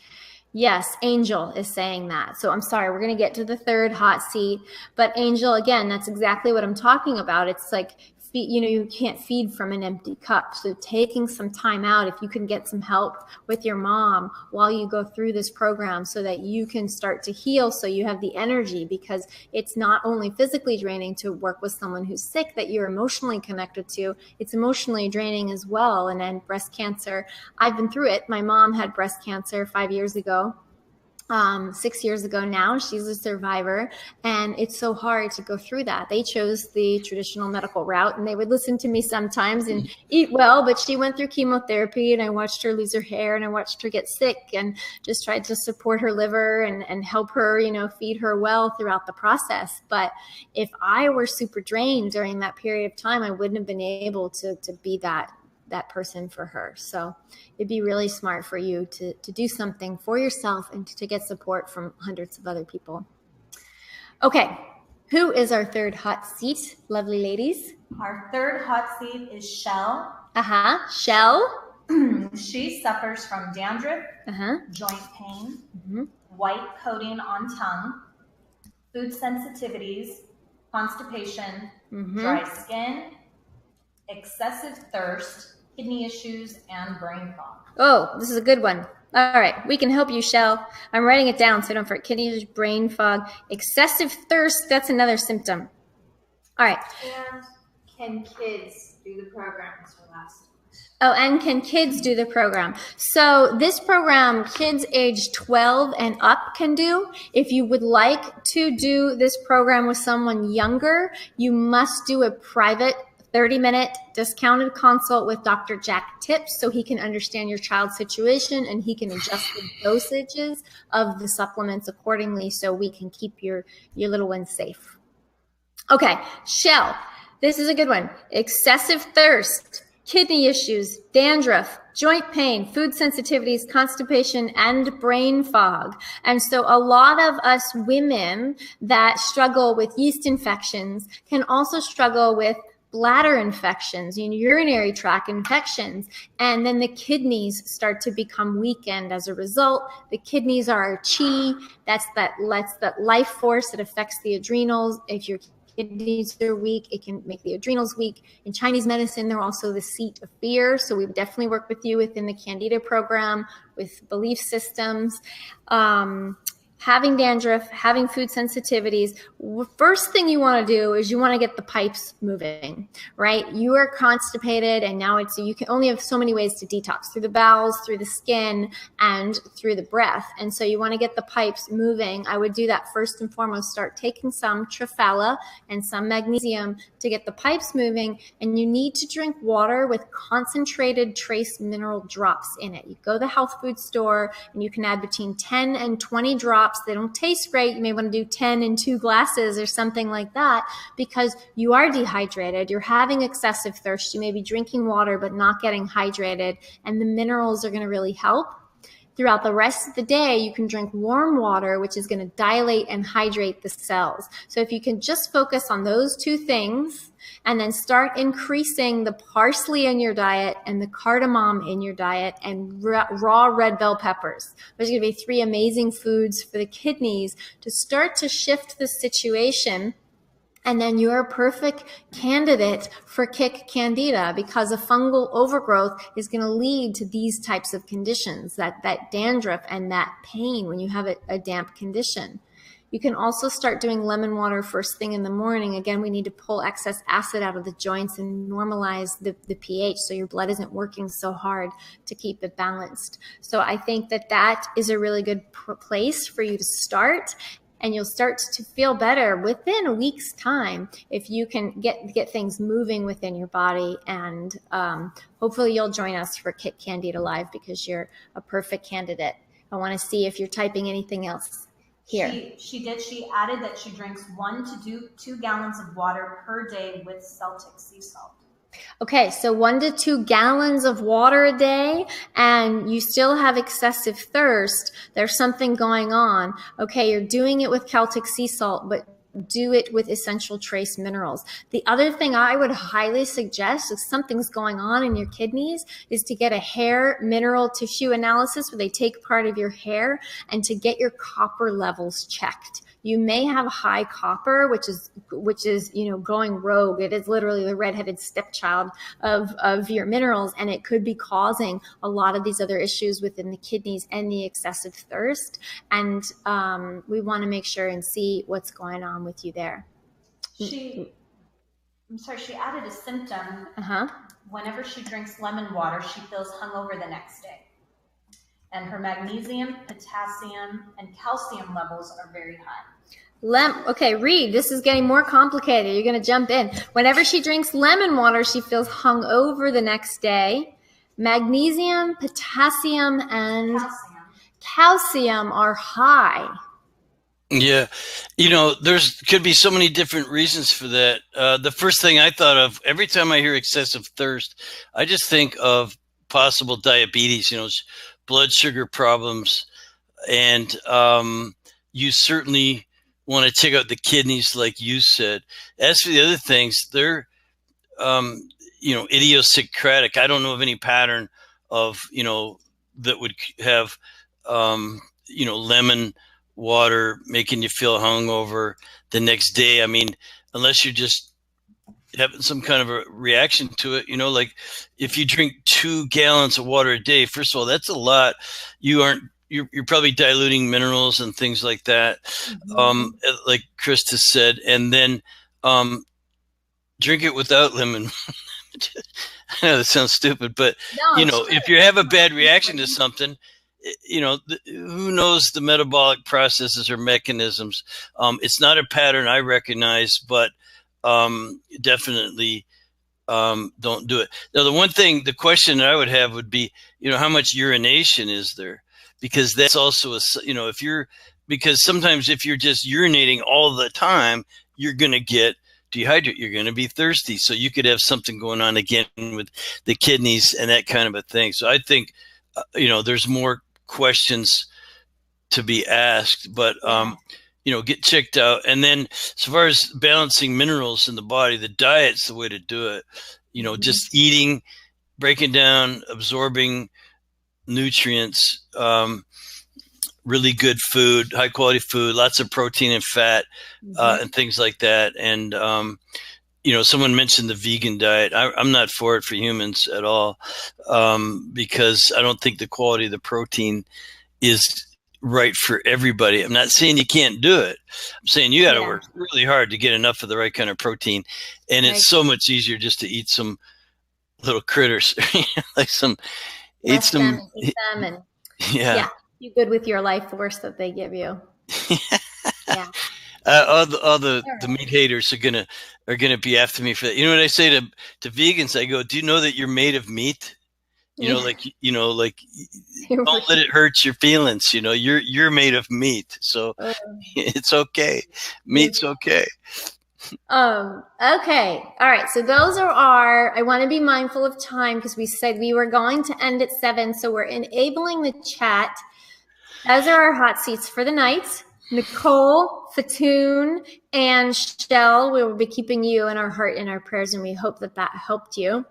Yes, Angel is saying that. So I'm sorry, we're going to get to the third hot seat. But Angel, again, that's exactly what I'm talking about. It's like, you can't feed from an empty cup. So taking some time out, if you can get some help with your mom while you go through this program so that you can start to heal, so you have the energy, because it's not only physically draining to work with someone who's sick that you're emotionally connected to, it's emotionally draining as well. And then breast cancer, I've been through it. My mom had breast cancer 5 years ago. 6 years ago now. She's a survivor, and it's so hard to go through that. They chose the traditional medical route, and they would listen to me sometimes and eat well, but she went through chemotherapy, and I watched her lose her hair, and I watched her get sick, and just tried to support her liver and help her, feed her well throughout the process. But if I were super drained during that period of time, I wouldn't have been able to be that person for her. So it'd be really smart for you to do something for yourself and to get support from hundreds of other people. Okay, who is our third hot seat, lovely ladies? Our third hot seat is Shell. Shell. She suffers from dandruff, joint pain, white coating on tongue, food sensitivities, constipation, dry skin, excessive thirst, kidney issues, and brain fog. Oh, this is a good one. All right, we can help you, Shell. I'm writing it down so don't forget. Kidney issues, brain fog, excessive thirst, that's another symptom. All right. And can kids do the program? That's our last. Oh, and can kids do the program? So this program, kids age 12 and up can do. If you would like to do this program with someone younger, you must do a private 30-minute discounted consult with Dr. Jack Tips so he can understand your child's situation and he can adjust the dosages of the supplements accordingly so we can keep your little ones safe. Okay, Shell, this is a good one. Excessive thirst, kidney issues, dandruff, joint pain, food sensitivities, constipation, and brain fog. And so a lot of us women that struggle with yeast infections can also struggle with bladder infections, urinary tract infections, and then the kidneys start to become weakened as a result. The kidneys are our chi, that's that life force that affects the adrenals. If your kidneys are weak, it can make the adrenals weak. In Chinese medicine, they're also the seat of fear, so we would definitely work with you within the Candida program with belief systems. Having dandruff, having food sensitivities, first thing you want to do is you want to get the pipes moving, right? You are constipated, and now you can only have so many ways to detox, through the bowels, through the skin, and through the breath. And so you want to get the pipes moving. I would do that first and foremost. Start taking some Triphala and some magnesium to get the pipes moving. And you need to drink water with concentrated trace mineral drops in it. You go to the health food store and you can add between 10 and 20 drops. They don't taste great. You may want to do 10 in 2 glasses or something like that, because you are dehydrated. You're having excessive thirst. You may be drinking water but not getting hydrated, and the minerals are going to really help. Throughout the rest of the day, you can drink warm water, which is going to dilate and hydrate the cells. So if you can just focus on those 2 things and then start increasing the parsley in your diet and the cardamom in your diet and raw red bell peppers. Those are going to be 3 amazing foods for the kidneys to start to shift the situation. And then you're a perfect candidate for kick candida, because a fungal overgrowth is going to lead to these types of conditions, that dandruff and that pain when you have a damp condition. You can also start doing lemon water first thing in the morning. Again, we need to pull excess acid out of the joints and normalize the pH so your blood isn't working so hard to keep it balanced. So I think that is a really good place for you to start. And you'll start to feel better within a week's time if you can get things moving within your body. And hopefully you'll join us for Kick Candida Live, because you're a perfect candidate. I want to see if you're typing anything else here. She did. She added that she drinks 1 to 2 gallons of water per day with Celtic sea salt. Okay, so 1 to 2 gallons of water a day, and you still have excessive thirst. There's something going on. Okay, you're doing it with Celtic sea salt, but do it with essential trace minerals. The other thing I would highly suggest, if something's going on in your kidneys, is to get a hair mineral tissue analysis where they take part of your hair and to get your copper levels checked. You may have high copper, which is, you know, going rogue. It is literally the redheaded stepchild of your minerals, and it could be causing a lot of these other issues within the kidneys and the excessive thirst. And we want to make sure and see what's going on with you there. She added a symptom. Whenever she drinks lemon water, she feels hungover the next day. And her magnesium, potassium, and calcium levels are very high. Okay, Reed, this is getting more complicated. You're going to jump in. Whenever she drinks lemon water, she feels hungover the next day. Magnesium, potassium, and calcium are high. Yeah. You know, could be so many different reasons for that. The first thing I thought of, every time I hear excessive thirst, I just think of possible diabetes, you know, blood sugar problems. And you certainly want to check out the kidneys, like you said. As for the other things, they're, you know, idiosyncratic. I don't know of any pattern of, you know, that would have, you know, lemon water making you feel hungover the next day. I mean, unless you're just having some kind of a reaction to it, you know, like if you drink 2 gallons of water a day, first of all, that's a lot. You're probably diluting minerals and things like that. Like Christa said, and then, drink it without lemon. I know that sounds stupid, but no, you know, if you have a bad reaction to something, you know, who knows the metabolic processes or mechanisms. It's not a pattern I recognize, but definitely don't do it. Now, the question that I would have would be, you know, how much urination is there? Because that's also you know, because sometimes if you're just urinating all the time, you're going to get dehydrated. You're going to be thirsty. So you could have something going on again with the kidneys and that kind of a thing. So I think, you know, there's more questions to be asked, but, you know, get checked out. And then as far as balancing minerals in the body, the diet's the way to do it. You know, just eating, breaking down, absorbing nutrients, really good food, high quality food, lots of protein and fat, and things like that. And, you know, someone mentioned the vegan diet. I'm not for it for humans at all, because I don't think the quality of the protein is right for everybody. I'm not saying you can't do it. I'm saying you got to work really hard to get enough of the right kind of protein. And it's so much easier just to eat some little critters, like eat some salmon. Yeah. You good with your life force that they give you. Yeah. All the meat haters are gonna be after me for that. You know what I say to vegans? I go, do you know that you're made of meat? You know, like don't let it hurt your feelings. You know, you're made of meat, so it's okay. Meat's okay. Okay. All right. So those are I want to be mindful of time because we said we were going to end at 7. So we're enabling the chat. Those are our hot seats for the night. Nicole, Fatoon, and Shell, we will be keeping you in our heart and our prayers, and we hope that helped you.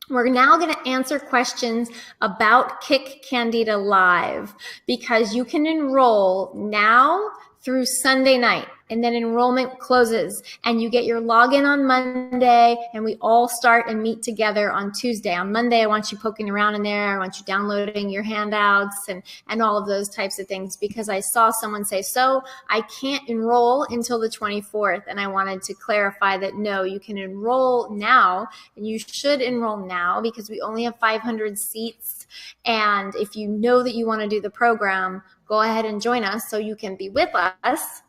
We're now going to answer questions about Kick Candida Live because you can enroll now through Sunday night, and then enrollment closes and you get your login on Monday, and we all start and meet together on Tuesday. On Monday, I want you poking around in there. I want you downloading your handouts and all of those types of things, because I saw someone say, so I can't enroll until the 24th. And I wanted to clarify that no, you can enroll now, and you should enroll now because we only have 500 seats. And if you know that you want to do the program, go ahead and join us so you can be with us.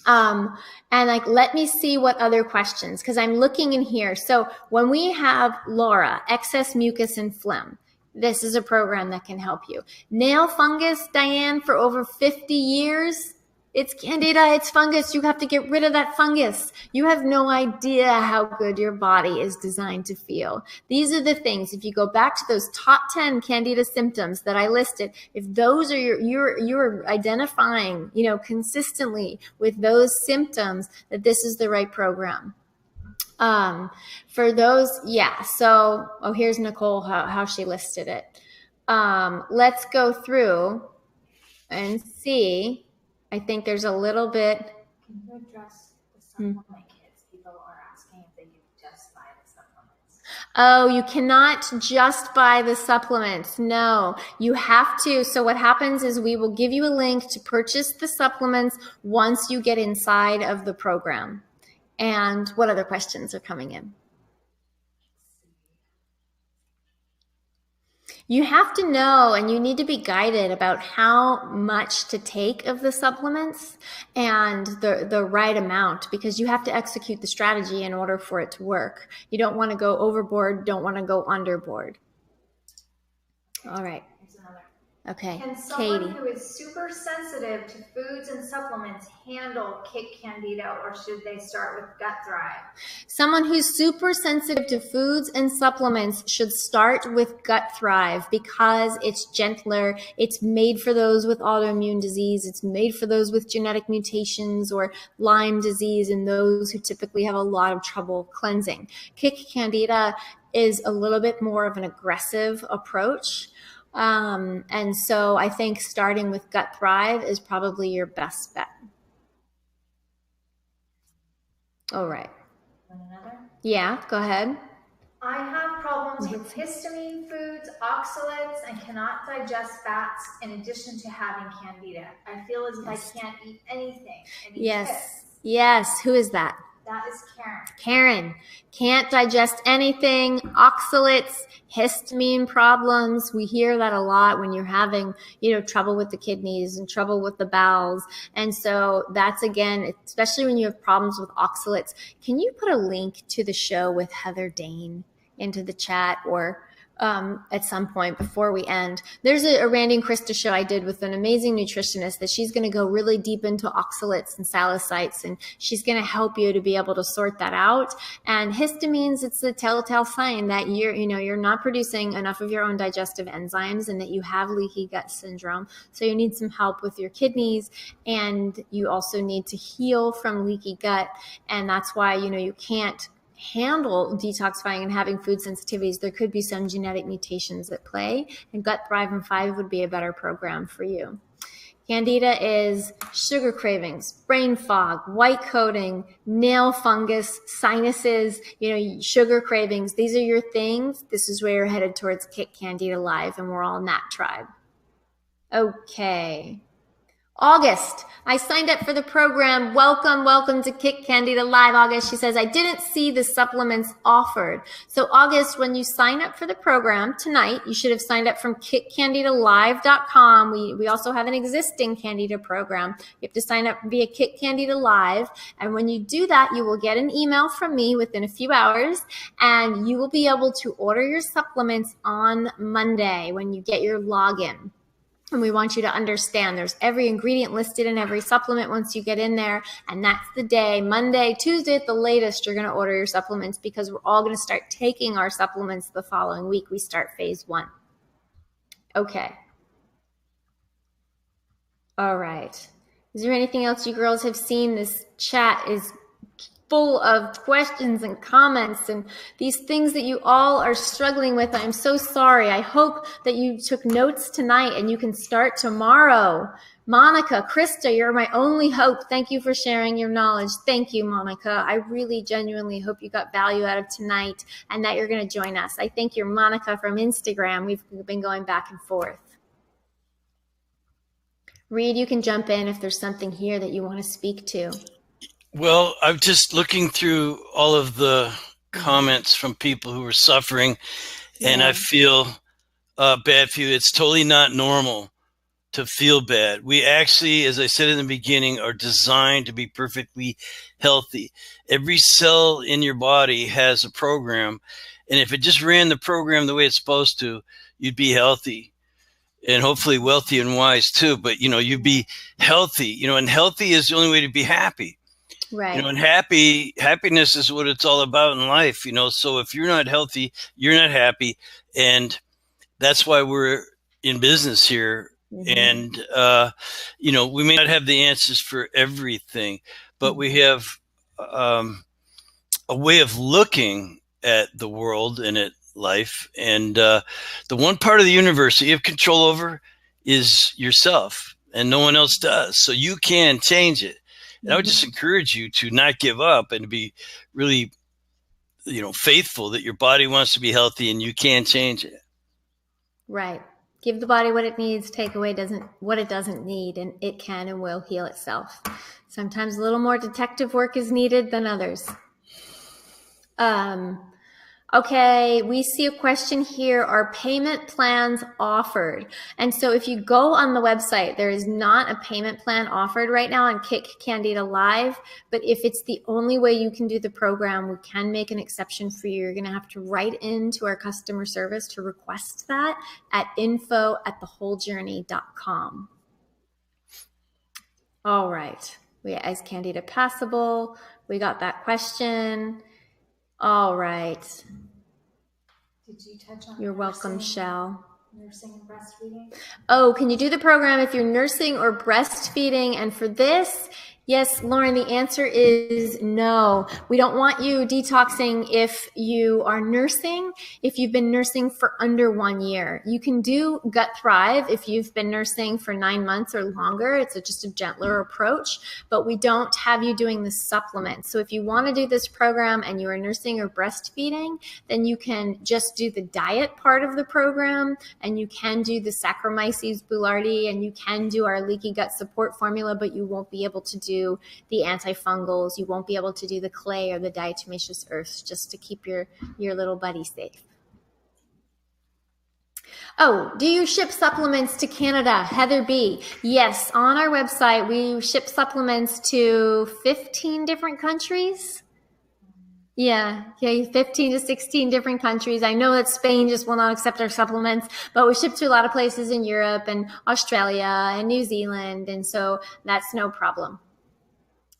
And like, let me see what other questions, because I'm looking in here. So when we have Laura, excess mucus and phlegm, this is a program that can help you. Nail fungus, Diane, for over 50 years. It's Candida, it's fungus. You have to get rid of that fungus. You have no idea how good your body is designed to feel. These are the things, if you go back to those top 10 Candida symptoms that I listed, if those are you're identifying, consistently with those symptoms, that this is the right program. For those, yeah. So, here's Nicole, how she listed it. Let's go through and see. I think there's a little bit. Can you address the supplement kits? People are asking if they can just buy the supplements. Oh, you cannot just buy the supplements. No, you have to. So what happens is we will give you a link to purchase the supplements once you get inside of the program. And what other questions are coming in? You have to know, and you need to be guided about how much to take of the supplements and the right amount, because you have to execute the strategy in order for it to work. You don't want to go overboard, don't want to go underboard. All right. Okay, Can someone Katie. who is super sensitive to foods and supplements handle kick Candida, or should they start with Gut Thrive? Someone who's super sensitive to foods and supplements should start with Gut Thrive because it's gentler. It's made for those with autoimmune disease. It's made for those with genetic mutations or Lyme disease and those who typically have a lot of trouble cleansing. Kick Candida is a little bit more of an aggressive approach. And so I think starting with Gut Thrive is probably your best bet. All right. Another? Yeah, go ahead. I have problems with histamine foods, oxalates, and cannot digest fats in addition to having Candida. I feel as if I can't eat anything. Yes. Who is that? That is Karen. Karen. Can't digest anything, oxalates, histamine problems. We hear that a lot when you're having, trouble with the kidneys and trouble with the bowels. And so that's, again, especially when you have problems with oxalates. Can you put a link to the show with Heather Dane into the chat, or at some point before we end? There's a Randy and Christa show I did with an amazing nutritionist that she's going to go really deep into oxalates and salicylates, and she's going to help you to be able to sort that out. And histamines, it's a telltale sign that you're not producing enough of your own digestive enzymes and that you have leaky gut syndrome. So you need some help with your kidneys, and you also need to heal from leaky gut. And that's why, you can't handle detoxifying and having food sensitivities. There could be some genetic mutations at play, and Gut Thrive and 5 would be a better program for you. Candida is sugar cravings, brain fog, white coating, nail fungus, sinuses, sugar cravings. These are your things. This is where you're headed towards Kick Candida Live, and we're all in that tribe. Okay. August, I signed up for the program. Welcome to Kick Candida Live, August. She says, I didn't see the supplements offered. So August, when you sign up for the program tonight, you should have signed up from kickcandidalive.com. We also have an existing Candida program. You have to sign up via Kick Candida Live. And when you do that, you will get an email from me within a few hours, and you will be able to order your supplements on Monday when you get your login. And we want you to understand there's every ingredient listed in every supplement once you get in there. And that's the day, Monday, Tuesday at the latest, you're going to order your supplements, because we're all going to start taking our supplements the following week. We start phase 1. Okay. All right. Is there anything else you girls have seen? This chat is full of questions and comments and these things that you all are struggling with. I'm so sorry. I hope that you took notes tonight and you can start tomorrow. Monica, Christa, you're my only hope. Thank you for sharing your knowledge. Thank you, Monica. I really genuinely hope you got value out of tonight and that you're going to join us. I think you're Monica from Instagram. We've been going back and forth. Reed, you can jump in if there's something here that you want to speak to. Well, I'm just looking through all of the comments from people who are suffering, and I feel bad for you. It's totally not normal to feel bad. We actually, as I said in the beginning, are designed to be perfectly healthy. Every cell in your body has a program, and if it just ran the program the way it's supposed to, you'd be healthy. and hopefully wealthy and wise too. But, you be healthy, and healthy is the only way to be happy. Right. And happiness is what it's all about in life, so if you're not healthy, you're not happy. And that's why we're in business here. And, we may not have the answers for everything, but we have a way of looking at the world and at life. And the one part of the universe that you have control over is yourself, and no one else does. So you can change it. And I would just encourage you to not give up and to be really, faithful that your body wants to be healthy and you can change it. Right. Give the body what it needs, take away what it doesn't need, and it can and will heal itself. Sometimes a little more detective work is needed than others. Okay, we see a question here. Are payment plans offered? And so if you go on the website, there is not a payment plan offered right now on Kick Candida Live. But if it's the only way you can do the program, we can make an exception for you. You're going to have to write into our customer service to request that at info@thewholejourney.com. All right. Is Candida passable? We got that question. All right. Did you touch on You're welcome, Shell. Nursing and breastfeeding? Oh, can you do the program if you're nursing or breastfeeding? And for this, yes, Lauren, the answer is no. We don't want you detoxing if you are nursing, if you've been nursing for under 1 year. You can do Gut Thrive if you've been nursing for 9 months or longer. It's just a gentler approach, but we don't have you doing the supplements. So if you want to do this program and you are nursing or breastfeeding, then you can just do the diet part of the program, and you can do the Saccharomyces boulardii, and you can do our leaky gut support formula, but you won't be able to do the antifungals. You won't be able to do the clay or the diatomaceous earths, just to keep your little buddy safe. Oh, do you ship supplements to Canada? Heather B. Yes, on our website, we ship supplements to 15 different countries. Yeah, 15 to 16 different countries. I know that Spain just will not accept our supplements, but we ship to a lot of places in Europe and Australia and New Zealand, and so that's no problem.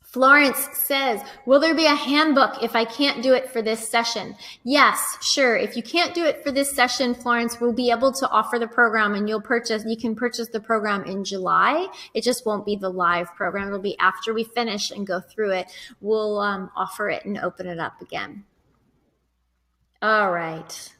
Florence says, will there be a handbook if I can't do it for this session? Yes, sure. If you can't do it for this session, Florence, we'll be able to offer the program, and you can purchase the program in July. It just won't be the live program. It'll be after we finish and go through it. We'll offer it and open it up again. All right.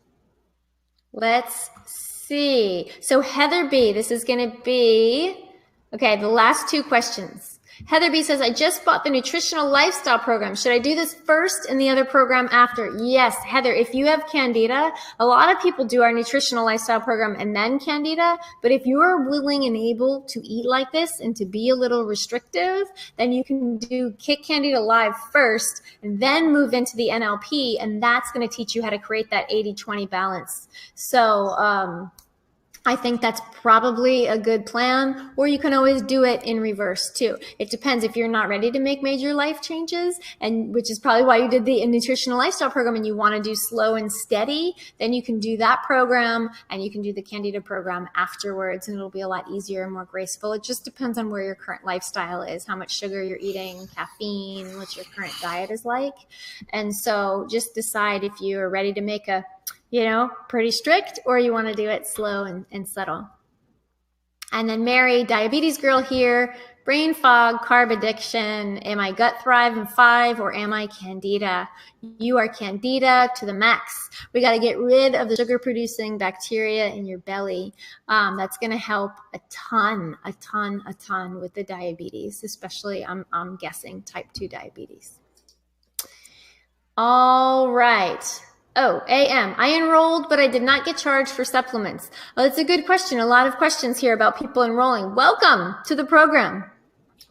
Let's see. So Heather B, this is going to be, okay, the last two questions. Heather B says, I just bought the nutritional lifestyle program. Should I do this first and the other program after? Yes, Heather, if you have Candida, a lot of people do our nutritional lifestyle program and then Candida. But if you are willing and able to eat like this and to be a little restrictive, then you can do Kick Candida Live first and then move into the NLP. And that's going to teach you how to create that 80-20 balance. So, I think that's probably a good plan, or you can always do it in reverse too. It depends if you're not ready to make major life changes, and which is probably why you did the nutritional lifestyle program and you want to do slow and steady, then you can do that program and you can do the Candida program afterwards, and it'll be a lot easier and more graceful. It just depends on where your current lifestyle is, how much sugar you're eating, caffeine, what your current diet is like. And so just decide if you are ready to make a pretty strict, or you want to do it slow and subtle. And then Mary, diabetes girl here, brain fog, carb addiction. Am I Gut Thrive in 5 or am I Candida? You are Candida to the max. We got to get rid of the sugar producing bacteria in your belly. That's going to help a ton with the diabetes, especially I'm guessing type 2 diabetes. All right. Oh, AM. I enrolled, but I did not get charged for supplements. Well, that's a good question. A lot of questions here about people enrolling. Welcome to the program.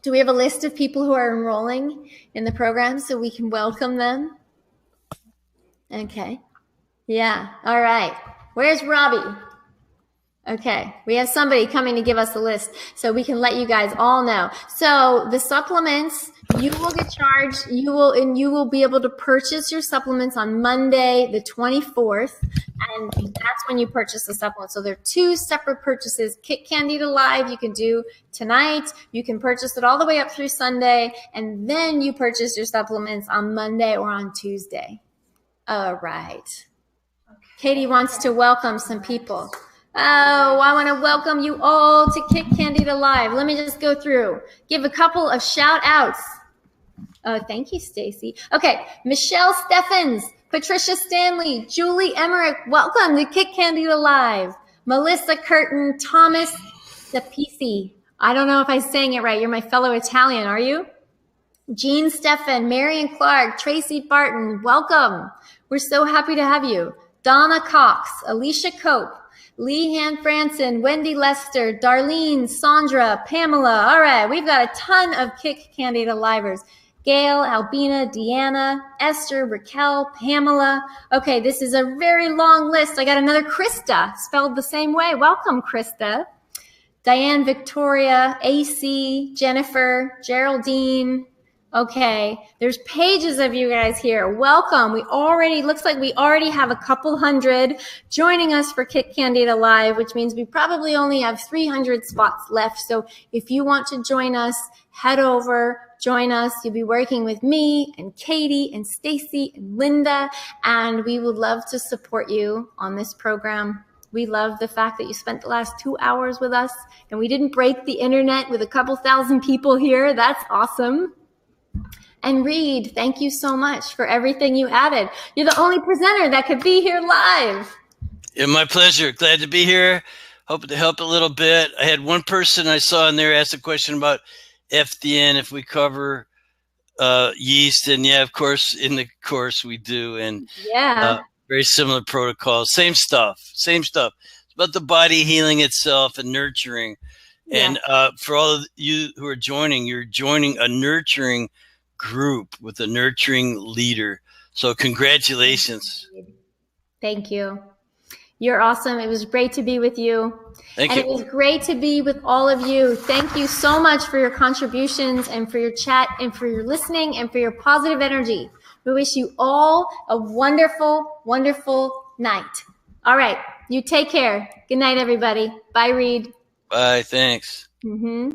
Do we have a list of people who are enrolling in the program so we can welcome them? Okay. Yeah. All right. Where's Robbie? Okay, we have somebody coming to give us a list so we can let you guys all know. So the supplements, You will get charged. You will be able to purchase your supplements on Monday, the 24th. And that's when you purchase the supplements. So there are 2 separate purchases. Kick Candida Live you can do tonight. You can purchase it all the way up through Sunday. And then you purchase your supplements on Monday or on Tuesday. All right. Katie wants to welcome some people. Oh, I want to welcome you all to Kick Candida Live. Let me just go through. Give a couple of shout outs. Oh, thank you, Stacy. Okay, Michelle Steffens, Patricia Stanley, Julie Emmerich, welcome to Kick Candida Live. Melissa Curtin, Thomas Sapisi. I don't know if I'm saying it right. You're my fellow Italian, are you? Jean Steffen, Marion Clark, Tracy Barton, welcome. We're so happy to have you. Donna Cox, Alicia Cope, Leanne Franson, Wendy Lester, Darlene, Sandra, Pamela. All right, we've got a ton of Kick Candida Livers. Gail, Albina, Deanna, Esther, Raquel, Pamela. Okay, this is a very long list. I got another Christa, spelled the same way. Welcome, Christa. Diane, Victoria, AC, Jennifer, Geraldine. Okay, there's pages of you guys here. Welcome. Looks like we already have a couple hundred joining us for Kick Candida Live, which means we probably only have 300 spots left. So if you want to join us, head over, join us. You'll be working with me and Katie and Stacy and Linda, and we would love to support you on this program. We love the fact that you spent the last 2 hours with us and we didn't break the internet with a couple thousand people here. That's awesome. And Reed, thank you so much for everything you added. You're the only presenter that could be here live. Yeah, my pleasure. Glad to be here. Hoping to help a little bit. I had one person I saw in there ask a question about FDN, if we cover yeast. And yeah, of course, in the course we do. And yeah, very similar protocols. Same stuff. It's about the body healing itself and nurturing. Yeah. And for all of you who are joining, you're joining a nurturing group with a nurturing leader. So congratulations. Thank you. You're awesome. It was great to be with you. Thank you. It was great to be with all of you. Thank you so much for your contributions and for your chat and for your listening and for your positive energy. We wish you all a wonderful, wonderful night. All right. You take care. Good night, everybody. Bye, Reed. Bye. Thanks. Mm-hmm.